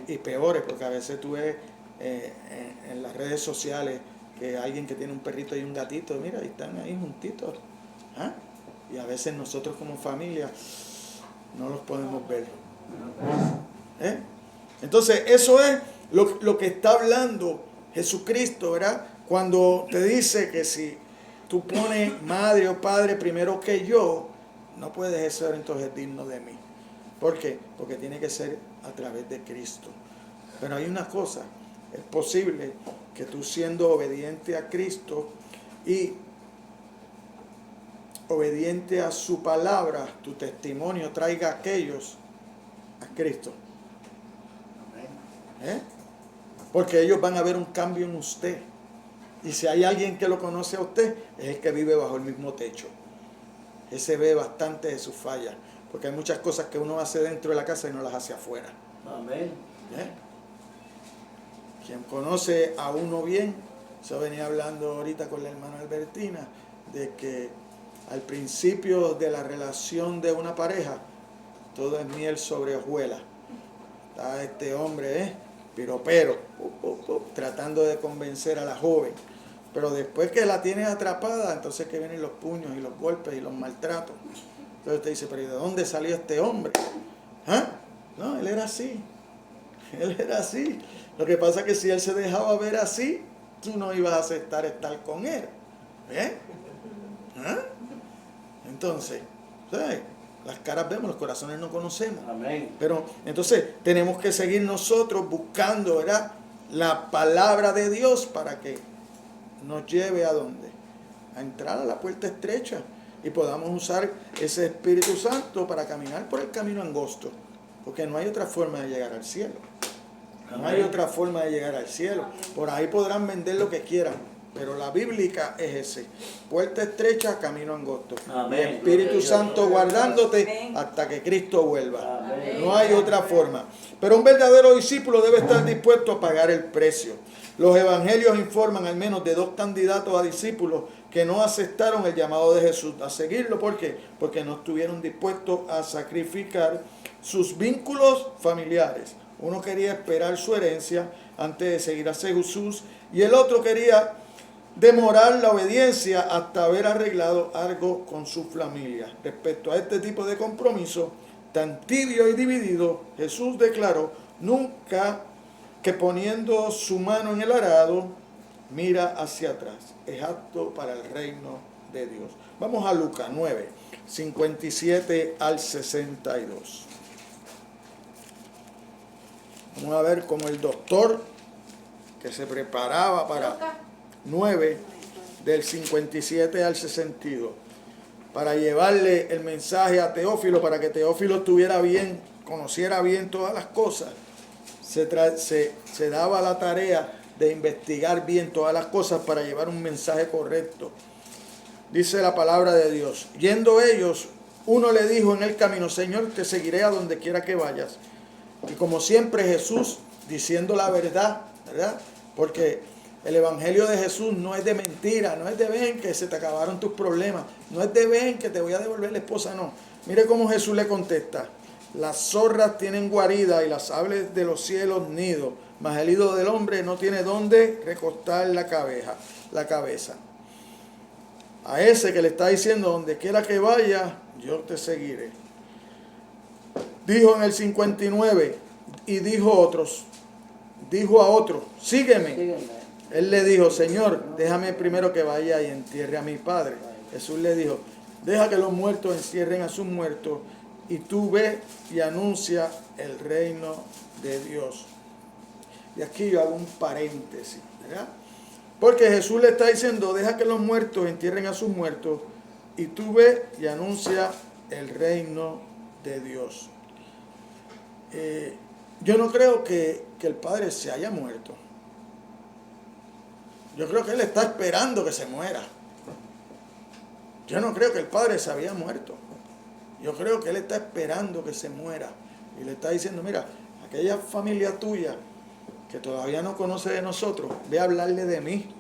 Y peores, porque a veces tú ves en las redes sociales que alguien que tiene un perrito y un gatito, mira, y están ahí juntitos. Y a veces nosotros como familia no los podemos ver. Entonces eso es lo que está hablando Jesucristo, ¿verdad? Cuando te dice que si tú pones madre o padre primero que yo, no puedes ser entonces digno de mí. ¿Por qué? Porque tiene que ser a través de Cristo. Pero hay una cosa, es posible que tú siendo obediente a Cristo y obediente a su palabra, tu testimonio traiga a aquellos Cristo. Amén. Porque ellos van a ver un cambio en usted. Y si hay alguien que lo conoce a usted, es el que vive bajo el mismo techo. Ese ve bastante de sus fallas. Porque hay muchas cosas que uno hace dentro de la casa y no las hace afuera. Amén. Quien conoce a uno bien, yo venía hablando ahorita con la hermana Albertina, de que al principio de la relación de una pareja, todo es miel sobre hojuelas. Está este hombre, piropero, tratando de convencer a la joven. Pero después que la tienes atrapada, entonces que vienen los puños y los golpes y los maltratos. Entonces te dice, pero ¿y de dónde salió este hombre? No, él era así. Él era así. Lo que pasa es que si él se dejaba ver así, tú no ibas a aceptar estar con él. Entonces, ¿sabes? Las caras vemos, los corazones no conocemos. Amén. Pero entonces tenemos que seguir nosotros buscando, ¿verdad?, la palabra de Dios para que nos lleve a dónde? A entrar a la puerta estrecha y podamos usar ese Espíritu Santo para caminar por el camino angosto. Porque no hay otra forma de llegar al cielo. No hay otra forma de llegar al cielo. Por ahí podrán vender lo que quieran, pero la bíblica es ese: puerta estrecha, camino angosto. Amén. El Espíritu Santo guardándote hasta que Cristo vuelva. Amén. No hay otra forma. Pero un verdadero discípulo debe estar dispuesto a pagar el precio. Los evangelios informan al menos de 2 candidatos a discípulos que no aceptaron el llamado de Jesús a seguirlo. ¿Por qué? Porque no estuvieron dispuestos a sacrificar sus vínculos familiares. Uno quería esperar su herencia antes de seguir a Jesús, y el otro quería demorar la obediencia hasta haber arreglado algo con su familia. Respecto a este tipo de compromiso tan tibio y dividido, Jesús declaró: nunca que poniendo su mano en el arado mira hacia atrás es apto para el reino de Dios. Vamos a Lucas 9, 57 al 62. Vamos a ver cómo el doctor que se preparaba para 9, del 57 al 62, para llevarle el mensaje a Teófilo, para que Teófilo estuviera bien, conociera bien todas las cosas, se daba la tarea de investigar bien todas las cosas para llevar un mensaje correcto. Dice la palabra de Dios: yendo ellos, uno le dijo en el camino: Señor, te seguiré a donde quiera que vayas. Y como siempre Jesús, diciendo la verdad, ¿verdad? Porque el evangelio de Jesús no es de mentira, no es de ven que se te acabaron tus problemas, no es de ven que te voy a devolver la esposa, no. Mire cómo Jesús le contesta: las zorras tienen guarida y las aves de los cielos nido, mas el Hijo del Hombre no tiene dónde recostar la cabeza. A ese que le está diciendo: donde quiera que vaya, yo te seguiré. Dijo en el 59, y dijo a otro: sígueme. Él le dijo: Señor, déjame primero que vaya y entierre a mi padre. Jesús le dijo: deja que los muertos encierren a sus muertos, y tú ve y anuncia el reino de Dios. Y aquí yo hago un paréntesis, ¿verdad? Porque Jesús le está diciendo: deja que los muertos entierren a sus muertos, y tú ve y anuncia el reino de Dios. Yo no creo que el Padre se haya muerto. Yo creo que Él está esperando que se muera. Yo no creo que el Padre se había muerto. Yo creo que Él está esperando que se muera. Y le está diciendo: mira, aquella familia tuya que todavía no conoce de nosotros, ve a hablarle de mí.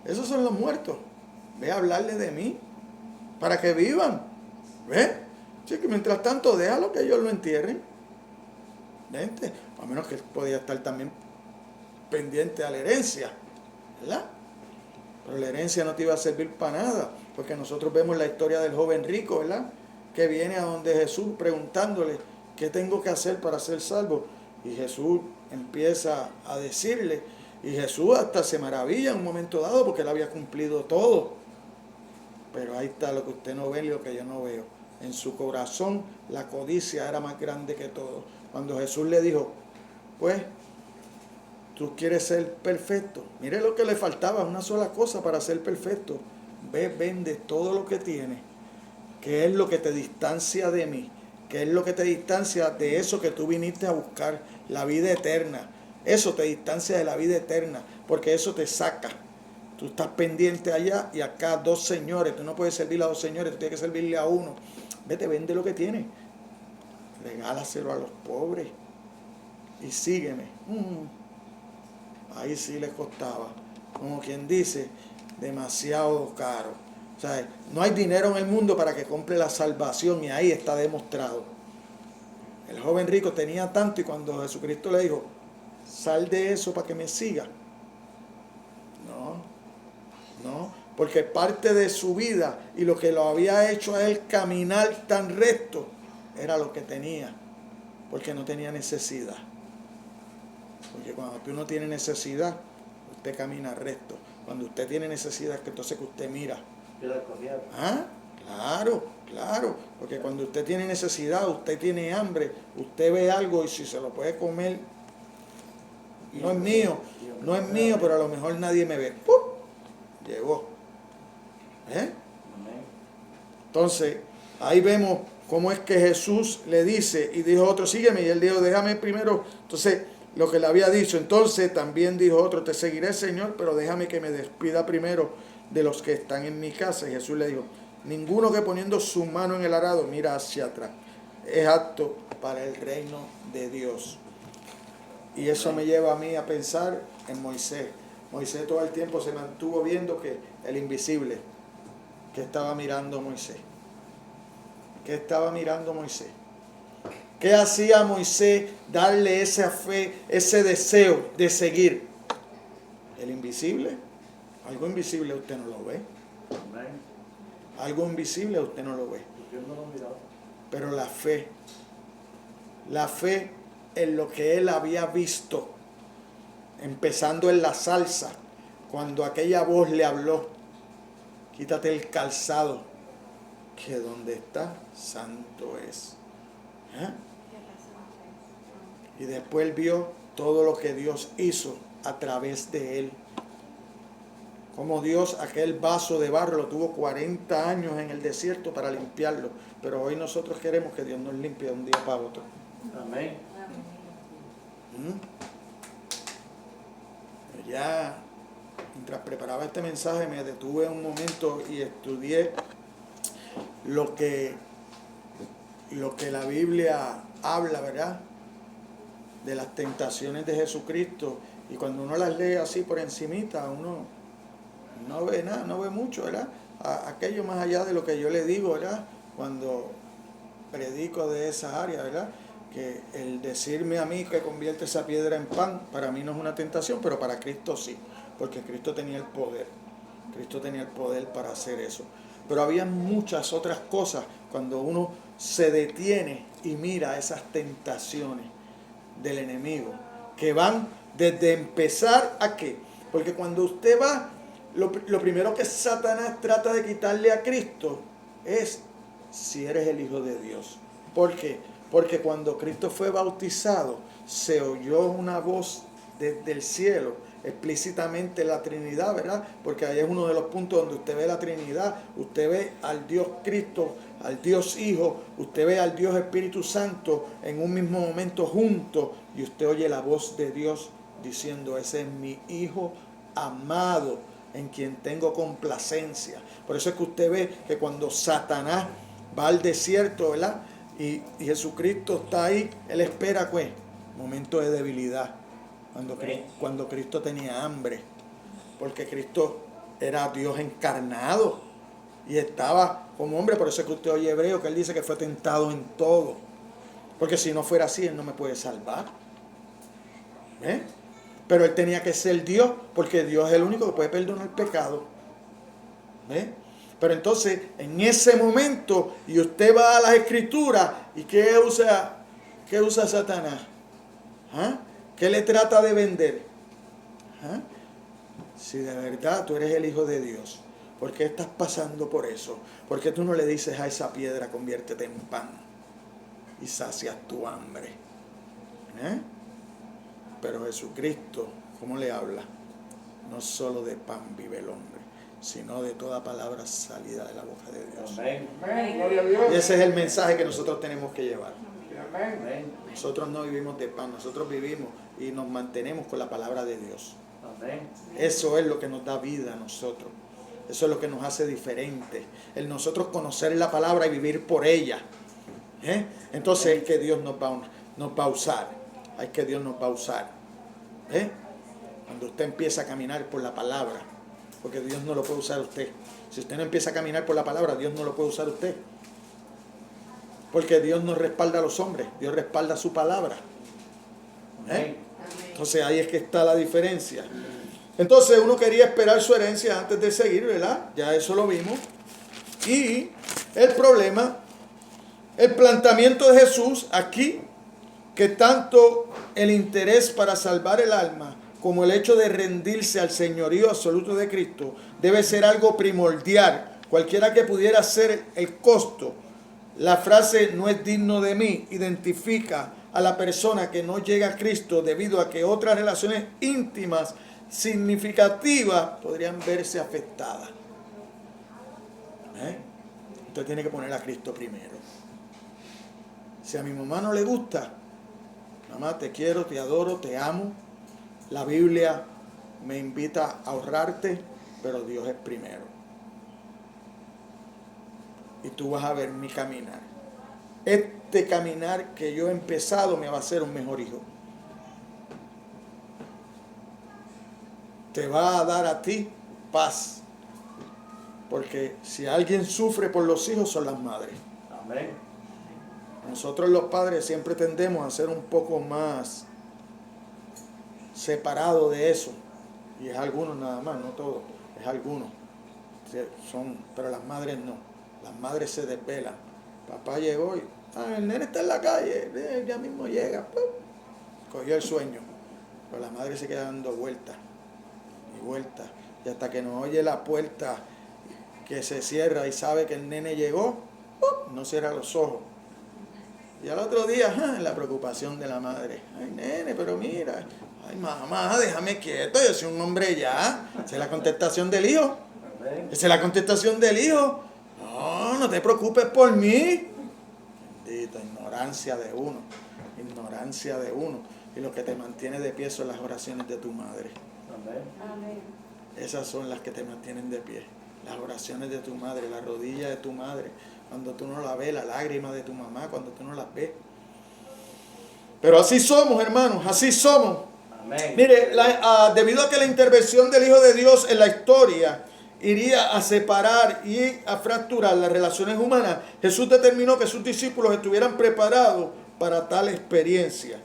Esos son los muertos. Ve a hablarle de mí para que vivan. ¿Ve? Así que mientras tanto, déjalo que ellos lo entierren. ¿Vente? A menos que él podía estar también pendiente a la herencia, ¿verdad? Pero la herencia no te iba a servir para nada, porque nosotros vemos la historia del joven rico, ¿verdad? Que viene a donde Jesús preguntándole: ¿qué tengo que hacer para ser salvo? Y Jesús empieza a decirle, y Jesús hasta se maravilla en un momento dado porque él había cumplido todo. Pero ahí está lo que usted no ve y lo que yo no veo. En su corazón la codicia era más grande que todo. Cuando Jesús le dijo: pues, tú quieres ser perfecto. Mire lo que le faltaba, una sola cosa para ser perfecto. Ve, vende todo lo que tienes, que es lo que te distancia de mí, que es lo que te distancia de eso que tú viniste a buscar, la vida eterna. Eso te distancia de la vida eterna, porque eso te saca. Tú estás pendiente allá y acá dos señores. Tú no puedes servirle a dos señores, tú tienes que servirle a uno. Vete, vende lo que tienes. Regálaselo a los pobres y sígueme. Ahí sí les costaba. Como quien dice, demasiado caro. O sea, no hay dinero en el mundo para que compre la salvación, y ahí está demostrado. El joven rico tenía tanto, y cuando Jesucristo le dijo, sal de eso para que me siga. No, porque parte de su vida y lo que lo había hecho a él caminar tan recto era lo que tenía, porque no tenía necesidad. Porque cuando tú no tienes necesidad, usted camina recto. Cuando usted tiene necesidad, que entonces que usted mira. Ah, claro, porque cuando usted tiene necesidad, usted tiene hambre, usted ve algo y si se lo puede comer, no es mío, pero a lo mejor nadie me ve. ¡Pum! Llegó. Entonces, ahí vemos cómo es que Jesús le dice, y dijo otro, sígueme, y él dijo, déjame primero. Entonces, lo que le había dicho, entonces también dijo otro, te seguiré, Señor, pero déjame que me despida primero de los que están en mi casa. Y Jesús le dijo, ninguno que poniendo su mano en el arado mira hacia atrás es apto para el reino de Dios. Y eso me lleva a mí a pensar en Moisés. Moisés todo el tiempo se mantuvo viendo que el invisible, que estaba mirando Moisés. ¿Qué estaba mirando Moisés? ¿Qué hacía Moisés darle esa fe, ese deseo de seguir? El invisible. Algo invisible usted no lo ve. Algo invisible usted no lo ve. Pero la fe en lo que él había visto, empezando en la salsa, cuando aquella voz le habló, quítate el calzado, que donde está, santo es. Y después él vio todo lo que Dios hizo a través de él. Como Dios, aquel vaso de barro lo tuvo 40 años en el desierto para limpiarlo. Pero hoy nosotros queremos que Dios nos limpie de un día para otro. Amén. Ya, mientras preparaba este mensaje, me detuve un momento y estudié lo que la Biblia habla, ¿verdad? De las tentaciones de Jesucristo. Y cuando uno las lee así por encimita, uno no ve nada, no ve mucho, ¿verdad? Aquello más allá de lo que yo le digo, ¿verdad? Cuando predico de esas áreas, ¿verdad? Que el decirme a mí que convierte esa piedra en pan, para mí no es una tentación, pero para Cristo sí, porque Cristo tenía el poder. Cristo tenía el poder para hacer eso. Pero había muchas otras cosas cuando uno se detiene y mira esas tentaciones del enemigo, que van desde empezar a qué. Porque cuando usted va, lo primero que Satanás trata de quitarle a Cristo es si eres el Hijo de Dios. ¿Por qué? Porque cuando Cristo fue bautizado, se oyó una voz desde el cielo, explícitamente la Trinidad, ¿verdad? Porque ahí es uno de los puntos donde usted ve la Trinidad, usted ve al Dios Cristo, al Dios Hijo, usted ve al Dios Espíritu Santo en un mismo momento juntos, y usted oye la voz de Dios diciendo, ese es mi Hijo amado, en quien tengo complacencia. Por eso es que usted ve que cuando Satanás va al desierto, ¿verdad? Y Jesucristo está ahí, él espera, pues, momento de debilidad. Cuando Cristo tenía hambre, porque Cristo era Dios encarnado y estaba como hombre. Por eso es que usted oye Hebreo, que él dice que fue tentado en todo, porque si no fuera así, él no me puede salvar. Pero él tenía que ser Dios, porque Dios es el único que puede perdonar el pecado. Pero entonces, en ese momento, y usted va a las Escrituras, ¿y qué usa Satanás? ¿Qué le trata de vender? Si de verdad tú eres el Hijo de Dios, ¿por qué estás pasando por eso? ¿Por qué tú no le dices a esa piedra, conviértete en pan y sacias tu hambre? Pero Jesucristo, ¿cómo le habla? No solo de pan vive el hombre, sino de toda palabra salida de la boca de Dios. Amén. Amén. Gloria a Dios. Y ese es el mensaje que nosotros tenemos que llevar. Amén. Amén. Nosotros no vivimos de pan, nosotros vivimos y nos mantenemos con la palabra de Dios. Amén. Eso es lo que nos da vida a nosotros. Eso es lo que nos hace diferentes. El nosotros conocer la palabra y vivir por ella. Entonces es que Dios nos va a usar. Es que Dios nos va a usar. Cuando usted empieza a caminar por la palabra, porque Dios no lo puede usar a usted. Si usted no empieza a caminar por la palabra, Dios no lo puede usar a usted. Porque Dios no respalda a los hombres, Dios respalda su palabra. Entonces ahí es que está la diferencia. Entonces uno quería esperar su herencia antes de seguir, ¿verdad? Ya eso lo vimos. Y el problema, el planteamiento de Jesús aquí, que tanto el interés para salvar el alma como el hecho de rendirse al señorío absoluto de Cristo debe ser algo primordial, cualquiera que pudiera ser el costo. La frase "no es digno de mí" identifica a la persona que no llega a Cristo debido a que otras relaciones íntimas significativas podrían verse afectadas. Usted tiene que poner a Cristo primero. Si a mi mamá no le gusta, mamá, te quiero, te adoro, te amo. La Biblia me invita a ahorrarte, pero Dios es primero. Y tú vas a ver mi caminar. Este caminar que yo he empezado me va a hacer un mejor hijo. Te va a dar a ti paz. Porque si alguien sufre por los hijos, son las madres. Amén. Nosotros los padres siempre tendemos a ser un poco más separados de eso. Y es algunos nada más, no todos, es algunos. Pero las madres no. Las madres se desvelan. Papá llegó y el nene está en la calle, ya mismo llega. ¡Pum! Cogió el sueño. Pero la madre se queda dando vueltas y vueltas. Y hasta que no oye la puerta que se cierra y sabe que el nene llegó, ¡pum!, no cierra los ojos. Y al otro día, la preocupación de la madre. Ay, nene, pero mira. Ay, mamá, déjame quieto, yo soy un hombre ya. Esa es la contestación del hijo. Esa es la contestación del hijo. No, no te preocupes por mí. Bendito, ignorancia de uno. Ignorancia de uno. Y lo que te mantiene de pie son las oraciones de tu madre. Amén. Esas son las que te mantienen de pie. Las oraciones de tu madre, la rodilla de tu madre. Cuando tú no la ves, la lágrima de tu mamá, cuando tú no las ves. Pero así somos, hermanos, así somos. Amén. Mire, debido a que la intervención del Hijo de Dios en la historia iría a separar y a fracturar las relaciones humanas, Jesús determinó que sus discípulos estuvieran preparados para tal experiencia.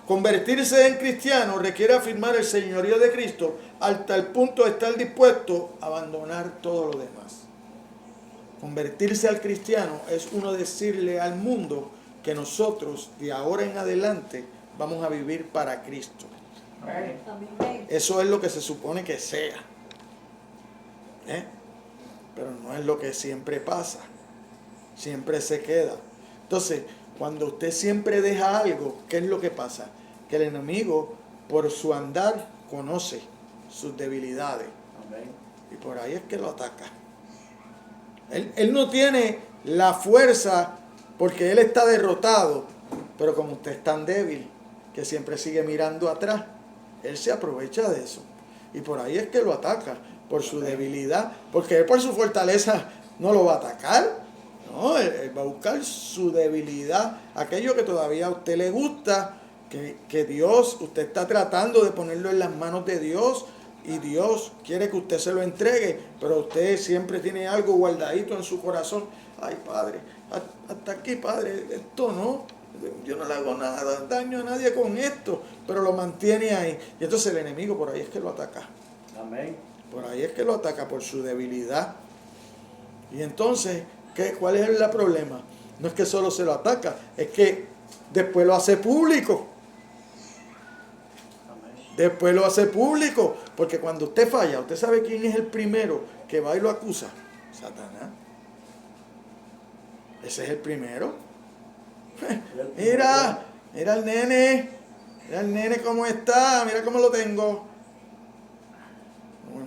Convertirse en cristiano requiere afirmar el señorío de Cristo hasta el punto de estar dispuesto a abandonar todo lo demás. Convertirse al cristiano es uno decirle al mundo que nosotros de ahora en adelante vamos a vivir para Cristo. Eso es lo que se supone que sea. Pero no es lo que siempre pasa. Siempre se queda. Entonces, cuando usted siempre deja algo, ¿qué es lo que pasa? Que el enemigo, por su andar, conoce sus debilidades. Amén. Y por ahí es que lo ataca. Él no tiene la fuerza porque él está derrotado. Pero como usted es tan débil que siempre sigue mirando atrás, él se aprovecha de eso. Y por ahí es que lo ataca, por su debilidad. Porque él por su fortaleza no lo va a atacar. No, él va a buscar su debilidad. Aquello que todavía a usted le gusta, que Dios, usted está tratando de ponerlo en las manos de Dios. Y Dios quiere que usted se lo entregue, pero usted siempre tiene algo guardadito en su corazón. Ay, Padre, hasta aquí, Padre, esto no. Yo no le hago nada, daño a nadie con esto, pero lo mantiene ahí. Y entonces el enemigo por ahí es que lo ataca. Amén. Por ahí es que lo ataca, por su debilidad. Y entonces, ¿cuál es el problema? No es que solo se lo ataca, es que después lo hace público. Después lo hace público, porque cuando usted falla, ¿usted sabe quién es el primero que va y lo acusa? Satanás. Ese es el primero. Mira el nene cómo está, mira cómo lo tengo.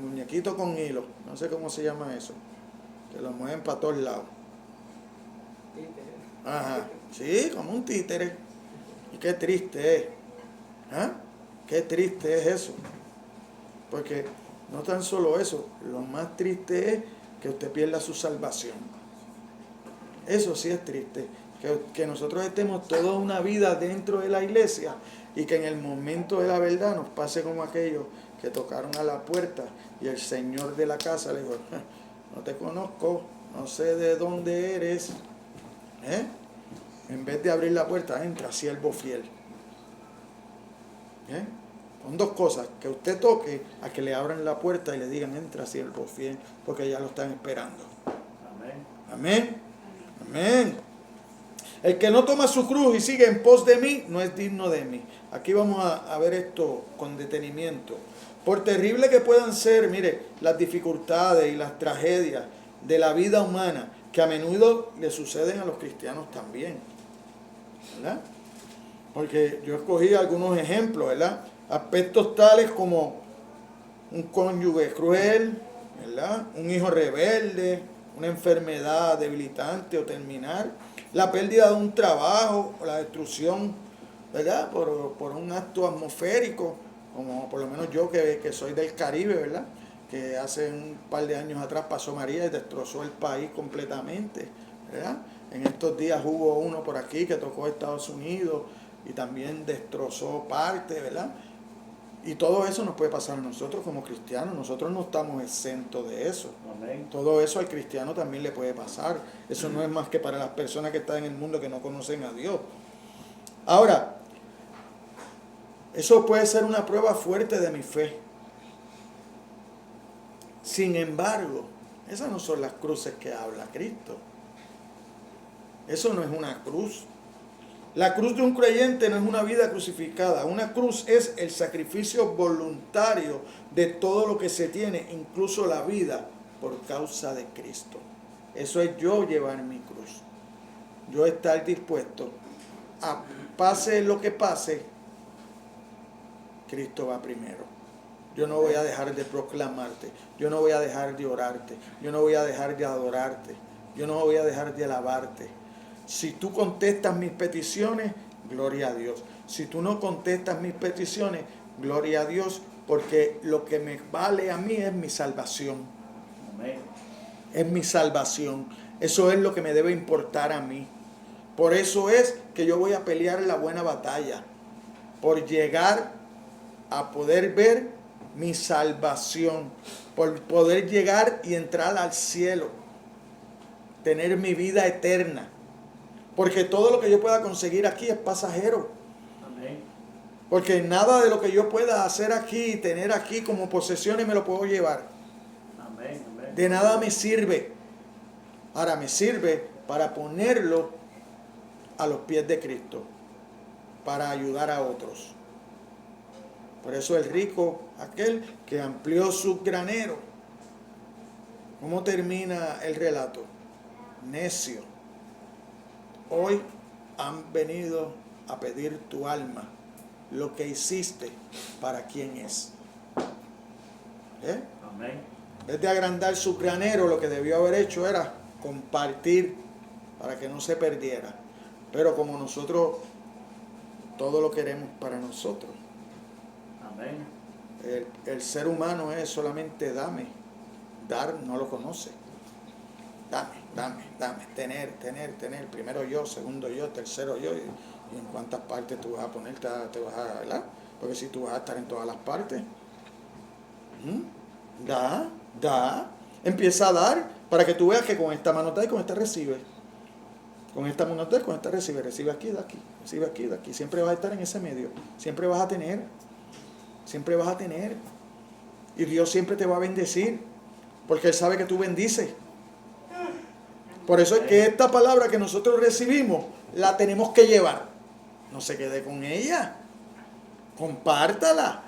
muñequito con hilo, no sé cómo se llama eso, que lo mueven para todos lados. Ajá, sí, como un títere. Y qué triste es. ¿Ah? Qué triste es eso. Porque no tan solo eso, lo más triste es que usted pierda su salvación. Eso sí es triste. Que nosotros estemos toda una vida dentro de la iglesia y que en el momento de la verdad nos pase como aquellos que tocaron a la puerta y el señor de la casa le dijo, no te conozco, no sé de dónde eres. En vez de abrir la puerta, entra, siervo fiel. Son dos cosas, que usted toque a que le abran la puerta y le digan, entra, siervo fiel, porque ya lo están esperando. Amén. Amén. El que no toma su cruz y sigue en pos de mí, no es digno de mí. Aquí vamos a ver esto con detenimiento. Por terrible que puedan ser, mire, las dificultades y las tragedias de la vida humana, que a menudo le suceden a los cristianos también, ¿verdad? Porque yo escogí algunos ejemplos, ¿verdad? Aspectos tales como un cónyuge cruel, ¿verdad? Un hijo rebelde, una enfermedad debilitante o terminal, la pérdida de un trabajo o la destrucción, ¿verdad? Por un acto atmosférico, como por lo menos yo que soy del Caribe, ¿verdad? Que hace un par de años atrás pasó María y destrozó el país completamente, ¿verdad? En estos días hubo uno por aquí que tocó Estados Unidos y también destrozó parte, ¿verdad? Y todo eso nos puede pasar a nosotros como cristianos. Nosotros no estamos exentos de eso. Amén. Todo eso al cristiano también le puede pasar. Eso no es más que para las personas que están en el mundo que no conocen a Dios. Ahora, eso puede ser una prueba fuerte de mi fe. Sin embargo, esas no son las cruces que habla Cristo. Eso no es una cruz. La cruz de un creyente no es una vida crucificada. Una cruz es el sacrificio voluntario de todo lo que se tiene, incluso la vida, por causa de Cristo. Eso es yo llevar mi cruz. Yo estar dispuesto a pase lo que pase, Cristo va primero. Yo no voy a dejar de proclamarte. Yo no voy a dejar de orarte. Yo no voy a dejar de adorarte. Yo no voy a dejar de alabarte. Si tú contestas mis peticiones, gloria a Dios. Si tú no contestas mis peticiones, gloria a Dios, porque lo que me vale a mí es mi salvación. Amén. Es mi salvación. Eso es lo que me debe importar a mí. Por eso es que yo voy a pelear la buena batalla. Por llegar a poder ver mi salvación. Por poder llegar y entrar al cielo. Tener mi vida eterna. Porque todo lo que yo pueda conseguir aquí es pasajero. Amén. Porque nada de lo que yo pueda hacer aquí y tener aquí como posesiones me lo puedo llevar. Amén. Amén. De nada me sirve. Ahora me sirve para ponerlo a los pies de Cristo. Para ayudar a otros. Por eso el rico, aquel que amplió su granero. ¿Cómo termina el relato? Necio. Hoy han venido a pedir tu alma, lo que hiciste, para quién es. Amén. En vez de agrandar su granero, lo que debió haber hecho era compartir para que no se perdiera. Pero como nosotros todo lo queremos para nosotros. Amén. El ser humano es solamente dame. Dar no lo conoce. Dame, tener, primero yo, segundo yo, tercero yo, y en cuántas partes tú vas a poner, te vas a, ¿verdad? Porque si tú vas a estar en todas las partes, da, empieza a dar, para que tú veas que con esta mano da y con esta recibe, con esta mano da y con esta recibe aquí, de aquí, recibe aquí, de aquí, siempre vas a estar en ese medio, siempre vas a tener, y Dios siempre te va a bendecir, porque Él sabe que tú bendices. Por eso es que esta palabra que nosotros recibimos, la tenemos que llevar. No se quede con ella. Compártala.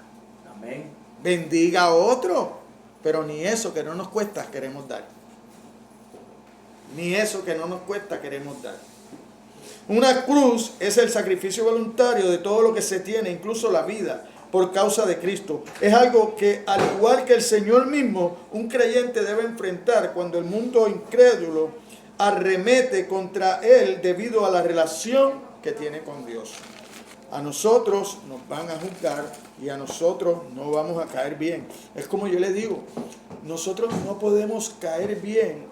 Amén. Bendiga a otro. Pero ni eso que no nos cuesta queremos dar. Ni eso que no nos cuesta queremos dar. Una cruz es el sacrificio voluntario de todo lo que se tiene, incluso la vida, por causa de Cristo. Es algo que, al igual que el Señor mismo, un creyente debe enfrentar cuando el mundo incrédulo arremete contra él debido a la relación que tiene con Dios. A nosotros nos van a juzgar y a nosotros no vamos a caer bien. Es como yo le digo, nosotros no podemos caer bien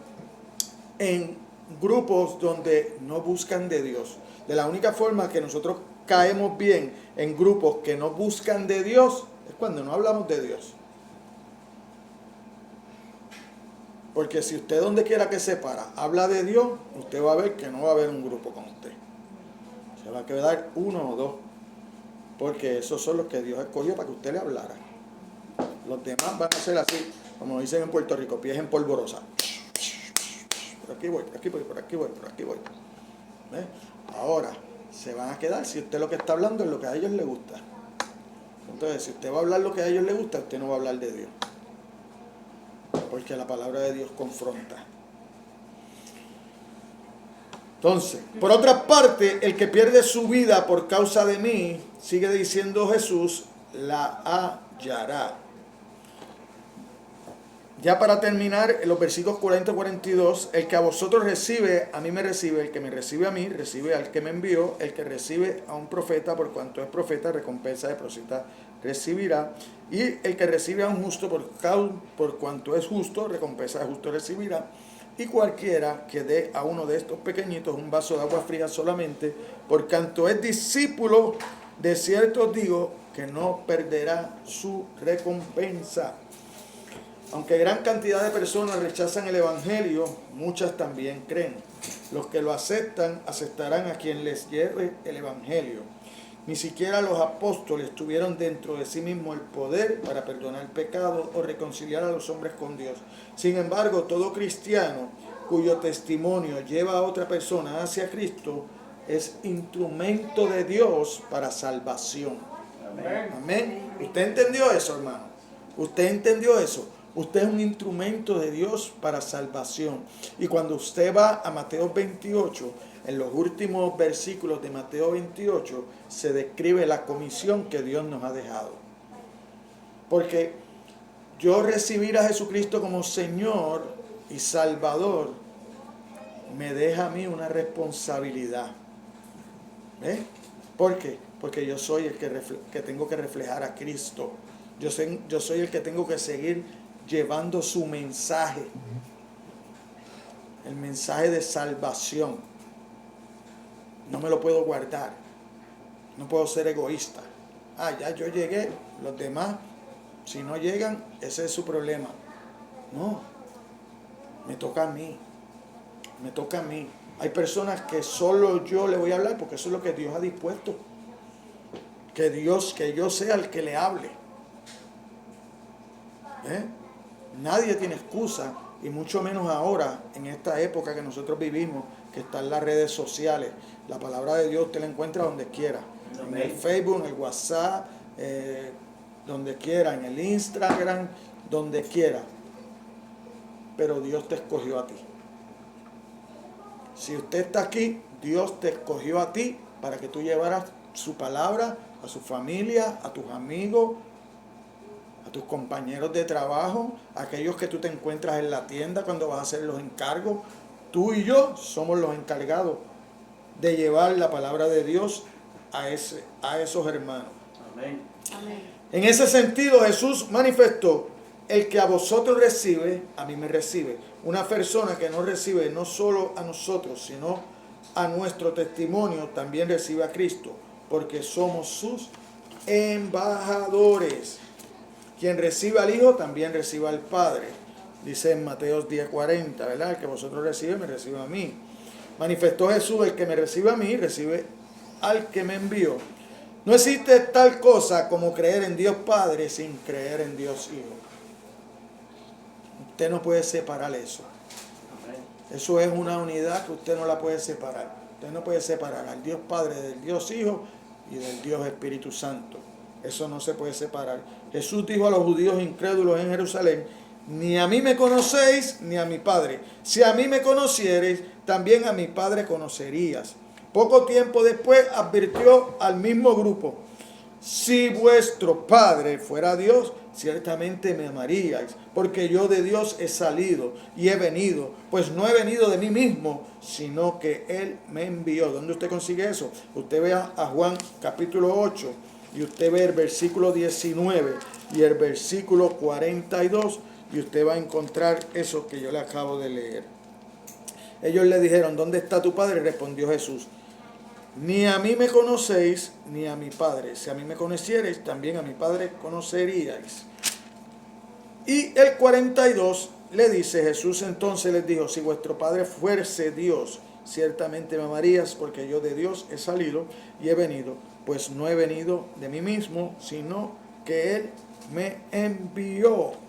en grupos donde no buscan de Dios. De la única forma que nosotros caemos bien en grupos que no buscan de Dios es cuando no hablamos de Dios. Porque si usted donde quiera que se para habla de Dios, usted va a ver que no va a haber un grupo con usted. Se va a quedar uno o dos. Porque esos son los que Dios escogió para que usted le hablara. Los demás van a ser así, como dicen en Puerto Rico, pies en polvorosa. Por aquí voy, por aquí voy, por aquí voy, por aquí voy. ¿Ve? Ahora, se van a quedar si usted lo que está hablando es lo que a ellos les gusta. Entonces, si usted va a hablar lo que a ellos les gusta, usted no va a hablar de Dios. Porque la palabra de Dios confronta. Entonces, por otra parte, el que pierde su vida por causa de mí, sigue diciendo Jesús, la hallará. Ya para terminar, en los versículos 40 y 42, el que a vosotros recibe, a mí me recibe, el que me recibe a mí, recibe al que me envió, el que recibe a un profeta, por cuanto es profeta, recompensa de profeta recibirá, y el que recibe a un justo, por cuanto es justo, recompensa de justo recibirá, y cualquiera que dé a uno de estos pequeñitos un vaso de agua fría solamente, por cuanto es discípulo, de cierto os digo, que no perderá su recompensa. Aunque gran cantidad de personas rechazan el Evangelio, muchas también creen. Los que lo aceptan, aceptarán a quien les lleve el Evangelio. Ni siquiera los apóstoles tuvieron dentro de sí mismo el poder para perdonar pecados o reconciliar a los hombres con Dios. Sin embargo, todo cristiano cuyo testimonio lleva a otra persona hacia Cristo es instrumento de Dios para salvación. Amén. Amén. ¿Usted entendió eso, hermano? ¿Usted entendió eso? Usted es un instrumento de Dios para salvación. Y cuando usted va a Mateo 28, en los últimos versículos de Mateo 28, se describe la comisión que Dios nos ha dejado. Porque yo recibir a Jesucristo como Señor y Salvador me deja a mí una responsabilidad. ¿Eh? ¿Por qué? Porque yo soy el que tengo que reflejar a Cristo. Yo soy el que tengo que seguir llevando su mensaje, el mensaje de salvación. No me lo puedo guardar, no puedo ser egoísta. Ya yo llegué, los demás, si no llegan, ese es su problema. No, me toca a mí, me toca a mí. Hay personas que solo yo le voy a hablar porque eso es lo que Dios ha dispuesto. Que yo sea el que le hable. Nadie tiene excusa, y mucho menos ahora, en esta época que nosotros vivimos, que están las redes sociales. La palabra de Dios usted la encuentra donde quiera. En el Facebook, en el WhatsApp, donde quiera, en el Instagram, donde quiera. Pero Dios te escogió a ti. Si usted está aquí, Dios te escogió a ti para que tú llevaras su palabra a su familia, a tus amigos, a tus compañeros de trabajo, a aquellos que tú te encuentras en la tienda cuando vas a hacer los encargos. Tú y yo somos los encargados de llevar la palabra de Dios a esos hermanos. Amén. En ese sentido, Jesús manifestó: el que a vosotros recibe, a mí me recibe. Una persona que no recibe no solo a nosotros, sino a nuestro testimonio, también recibe a Cristo, porque somos sus embajadores. Quien recibe al Hijo, también recibe al Padre. Dice en Mateo 10:40, ¿verdad? El que vosotros recibe, me recibe a mí. Manifestó Jesús: el que me recibe a mí, recibe al que me envió. No existe tal cosa como creer en Dios Padre sin creer en Dios Hijo. Usted no puede separar eso. Eso es una unidad que usted no la puede separar. Usted no puede separar al Dios Padre del Dios Hijo y del Dios Espíritu Santo. Eso no se puede separar. Jesús dijo a los judíos incrédulos en Jerusalén: ni a mí me conocéis, ni a mi Padre. Si a mí me conociereis, también a mi Padre conocerías. Poco tiempo después advirtió al mismo grupo: si vuestro Padre fuera Dios, ciertamente me amaríais, porque yo de Dios he salido y he venido, pues no he venido de mí mismo, sino que Él me envió. ¿Dónde usted consigue eso? Usted vea a Juan capítulo 8 y usted ve el versículo 19 y el versículo 42 y usted va a encontrar eso que yo le acabo de leer. Ellos le dijeron, ¿dónde está tu Padre? Respondió Jesús, ni a mí me conocéis, ni a mi Padre. Si a mí me conocierais, también a mi Padre conoceríais. Y el 42 le dice, Jesús entonces les dijo, si vuestro Padre fuese Dios, ciertamente me amarías, porque yo de Dios he salido y he venido, pues no he venido de mí mismo, sino que Él me envió.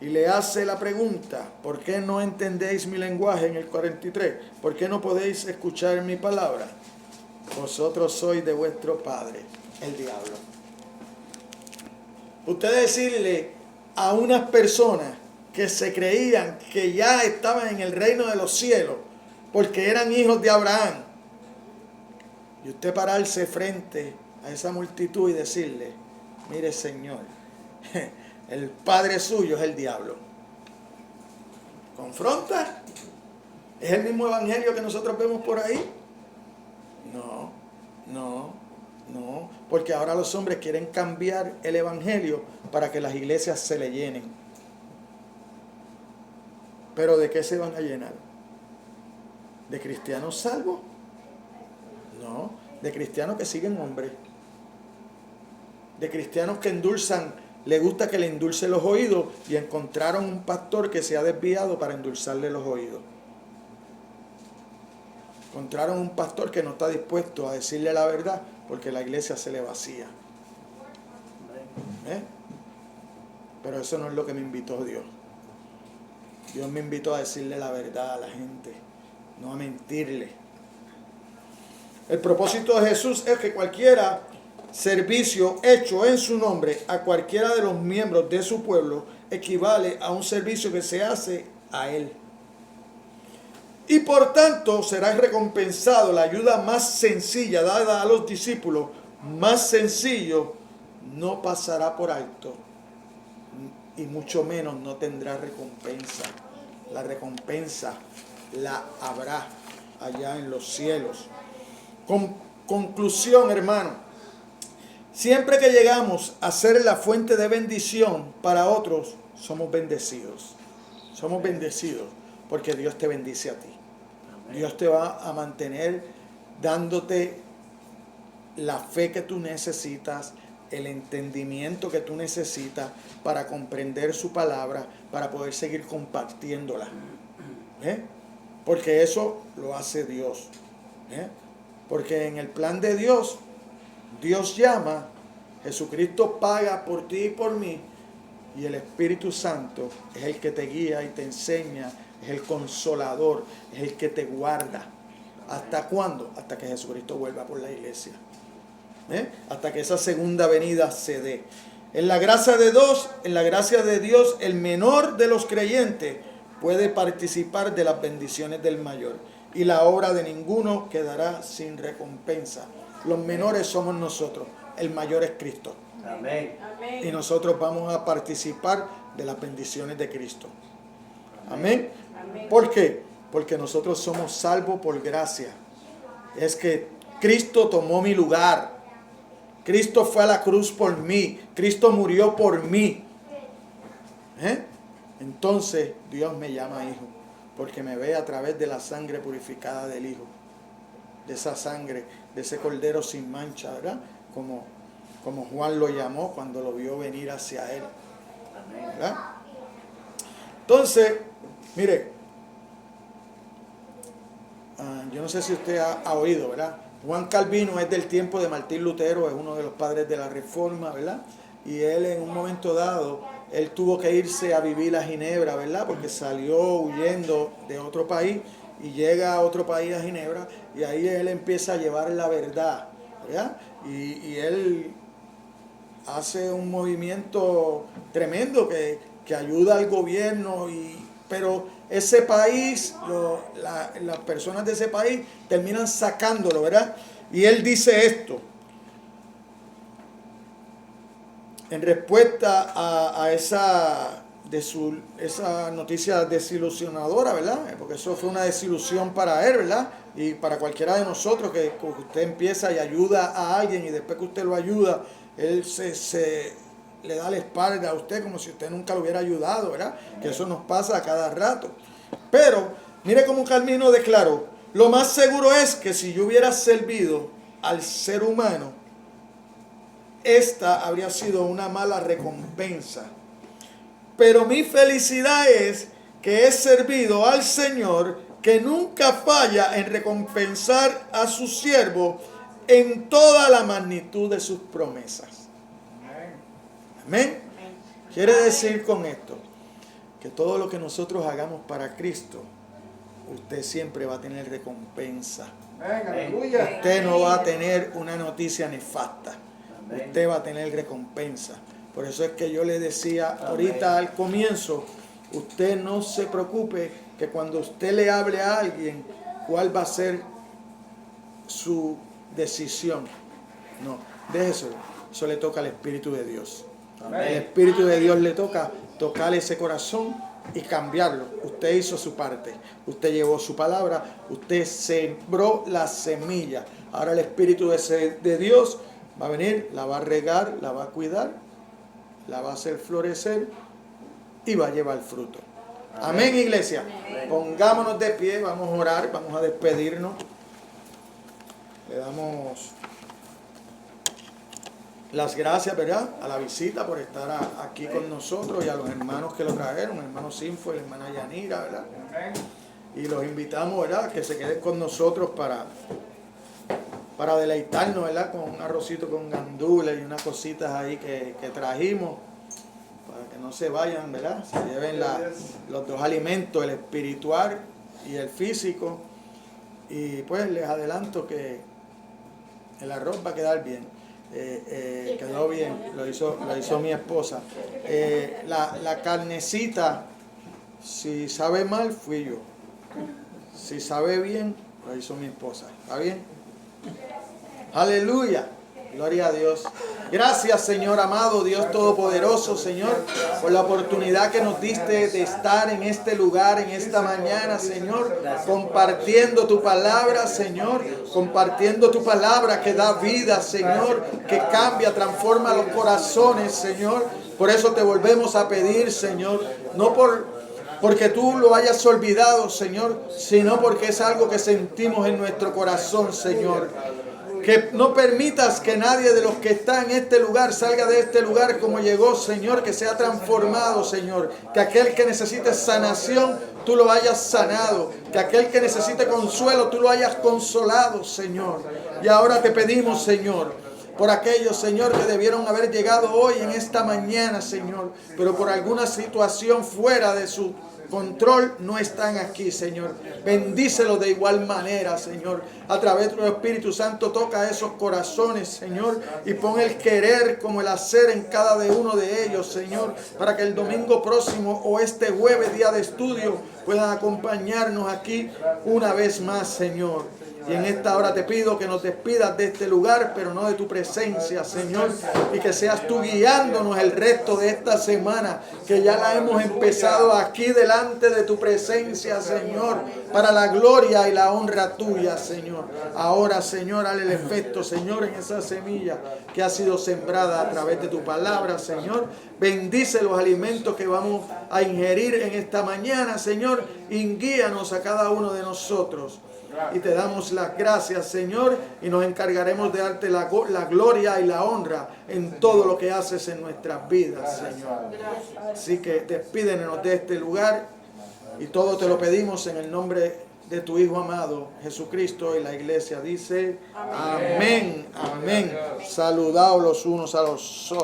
Y le hace la pregunta, ¿por qué no entendéis mi lenguaje en el 43? ¿Por qué no podéis escuchar mi palabra? Vosotros sois de vuestro padre, el diablo. Usted decirle a unas personas que se creían que ya estaban en el reino de los cielos, porque eran hijos de Abraham, y usted pararse frente a esa multitud y decirle, mire Señor, el padre suyo es el diablo. ¿Confronta? ¿Es el mismo evangelio que nosotros vemos por ahí? No. Porque ahora los hombres quieren cambiar el evangelio para que las iglesias se le llenen. ¿Pero de qué se van a llenar? ¿De cristianos salvos? No, de cristianos que siguen hombres. De cristianos que endulzan. Le gusta que le endulce los oídos y encontraron un pastor que se ha desviado para endulzarle los oídos. Encontraron un pastor que no está dispuesto a decirle la verdad porque la iglesia se le vacía. Pero eso no es lo que me invitó Dios. Dios me invitó a decirle la verdad a la gente, no a mentirle. El propósito de Jesús es que cualquiera servicio hecho en su nombre a cualquiera de los miembros de su pueblo equivale a un servicio que se hace a Él. Y por tanto será recompensado la ayuda más sencilla dada a los discípulos, más sencillo, no pasará por alto y mucho menos no tendrá recompensa. La recompensa la habrá allá en los cielos. Conclusión, hermano. Siempre que llegamos a ser la fuente de bendición para otros, somos bendecidos. Somos bendecidos porque Dios te bendice a ti. Dios te va a mantener dándote la fe que tú necesitas, el entendimiento que tú necesitas para comprender su palabra, para poder seguir compartiéndola. Porque eso lo hace Dios. Porque en el plan de Dios, Dios llama, Jesucristo paga por ti y por mí, y el Espíritu Santo es el que te guía y te enseña, es el consolador, es el que te guarda. ¿Hasta cuándo? Hasta que Jesucristo vuelva por la iglesia. Hasta que esa segunda venida se dé. En la gracia de Dios, el menor de los creyentes puede participar de las bendiciones del mayor, y la obra de ninguno quedará sin recompensa. Los menores somos nosotros, el mayor es Cristo. Amén. Y nosotros vamos a participar de las bendiciones de Cristo. Amén. ¿Por qué? Porque nosotros somos salvos por gracia. Es que Cristo tomó mi lugar. Cristo fue a la cruz por mí. Cristo murió por mí. Entonces Dios me llama hijo, porque me ve a través de la sangre purificada del Hijo. De esa sangre, de ese cordero sin mancha, ¿verdad? Como Juan lo llamó cuando lo vio venir hacia él. ¿Verdad? Entonces, mire, yo no sé si usted ha oído, ¿verdad? Juan Calvino es del tiempo de Martín Lutero, es uno de los padres de la Reforma, ¿verdad? Y él en un momento dado, él tuvo que irse a vivir a Ginebra, ¿verdad? Porque salió huyendo de otro país y llega a otro país, a Ginebra, y ahí él empieza a llevar la verdad, ¿verdad? Y él hace un movimiento tremendo que ayuda al gobierno, pero ese país, las personas de ese país terminan sacándolo, ¿verdad? Y él dice esto: en respuesta a esa noticia desilusionadora, ¿verdad? Porque eso fue una desilusión para él, ¿verdad? Y para cualquiera de nosotros, que usted empieza y ayuda a alguien y después que usted lo ayuda, él se le da la espalda a usted como si usted nunca lo hubiera ayudado, ¿verdad? Que eso nos pasa a cada rato. Pero mire cómo Calvino declaró: lo más seguro es que si yo hubiera servido al ser humano, esta habría sido una mala recompensa. Pero mi felicidad es que he servido al Señor, que nunca falla en recompensar a su siervo en toda la magnitud de sus promesas. Amén. Quiere decir con esto que todo lo que nosotros hagamos para Cristo, usted siempre va a tener recompensa. Usted no va a tener una noticia nefasta. Usted va a tener recompensa. Por eso es que yo le decía ahorita al comienzo, usted no se preocupe que cuando usted le hable a alguien, cuál va a ser su decisión. No, déjese, eso le toca al Espíritu de Dios. El Espíritu de Dios le toca tocar ese corazón y cambiarlo. Usted hizo su parte, usted llevó su palabra, usted sembró la semilla. Ahora el Espíritu de Dios va a venir, la va a regar, la va a cuidar, la va a hacer florecer y va a llevar fruto. Amén, iglesia. Amén. Pongámonos de pie, vamos a orar, vamos a despedirnos. Le damos las gracias, ¿verdad?, a la visita por estar aquí con nosotros y a los hermanos que lo trajeron, el hermano Sinfo y la hermana Yanira, ¿verdad? Y los invitamos, ¿verdad?, que se queden con nosotros para deleitarnos, ¿verdad?, con un arrocito con gandules y unas cositas ahí que trajimos, para que no se vayan, ¿verdad?, se lleven los dos alimentos, el espiritual y el físico. Y pues les adelanto que el arroz va a quedar bien. Quedó bien, lo hizo mi esposa. La carnecita, si sabe mal, fui yo. Si sabe bien, lo hizo mi esposa. ¿Está bien? Aleluya, gloria a Dios. Gracias, Señor amado, Dios todopoderoso, Señor, por la oportunidad que nos diste de estar en este lugar, en esta mañana, Señor, compartiendo tu palabra, Señor, compartiendo tu palabra que da vida, Señor, que cambia, transforma los corazones, Señor. Por eso te volvemos a pedir, Señor, no porque tú lo hayas olvidado, Señor, sino porque es algo que sentimos en nuestro corazón, Señor. Que no permitas que nadie de los que está en este lugar salga de este lugar como llegó, Señor, que sea transformado, Señor. Que aquel que necesite sanación, tú lo hayas sanado. Que aquel que necesite consuelo, tú lo hayas consolado, Señor. Y ahora te pedimos, Señor, por aquellos, Señor, que debieron haber llegado hoy en esta mañana, Señor, pero por alguna situación fuera de su control no están aquí, Señor. Bendícelos de igual manera, Señor. A través de tu Espíritu Santo toca esos corazones, Señor, y pon el querer como el hacer en cada uno de ellos, Señor, para que el domingo próximo o este jueves, día de estudio, puedan acompañarnos aquí una vez más, Señor. Y en esta hora te pido que nos despidas de este lugar, pero no de tu presencia, Señor. Y que seas tú guiándonos el resto de esta semana, que ya la hemos empezado aquí delante de tu presencia, Señor, para la gloria y la honra tuya, Señor. Ahora, Señor, hale el efecto, Señor, en esa semilla que ha sido sembrada a través de tu palabra, Señor. Bendice los alimentos que vamos a ingerir en esta mañana, Señor, y guíanos a cada uno de nosotros. Y te damos las gracias, Señor, y nos encargaremos de darte la gloria y la honra en todo lo que haces en nuestras vidas, Señor. Así que despídenos de este lugar y todo te lo pedimos en el nombre de tu Hijo amado, Jesucristo, y la iglesia dice amén, amén. Saludaos los unos a los otros.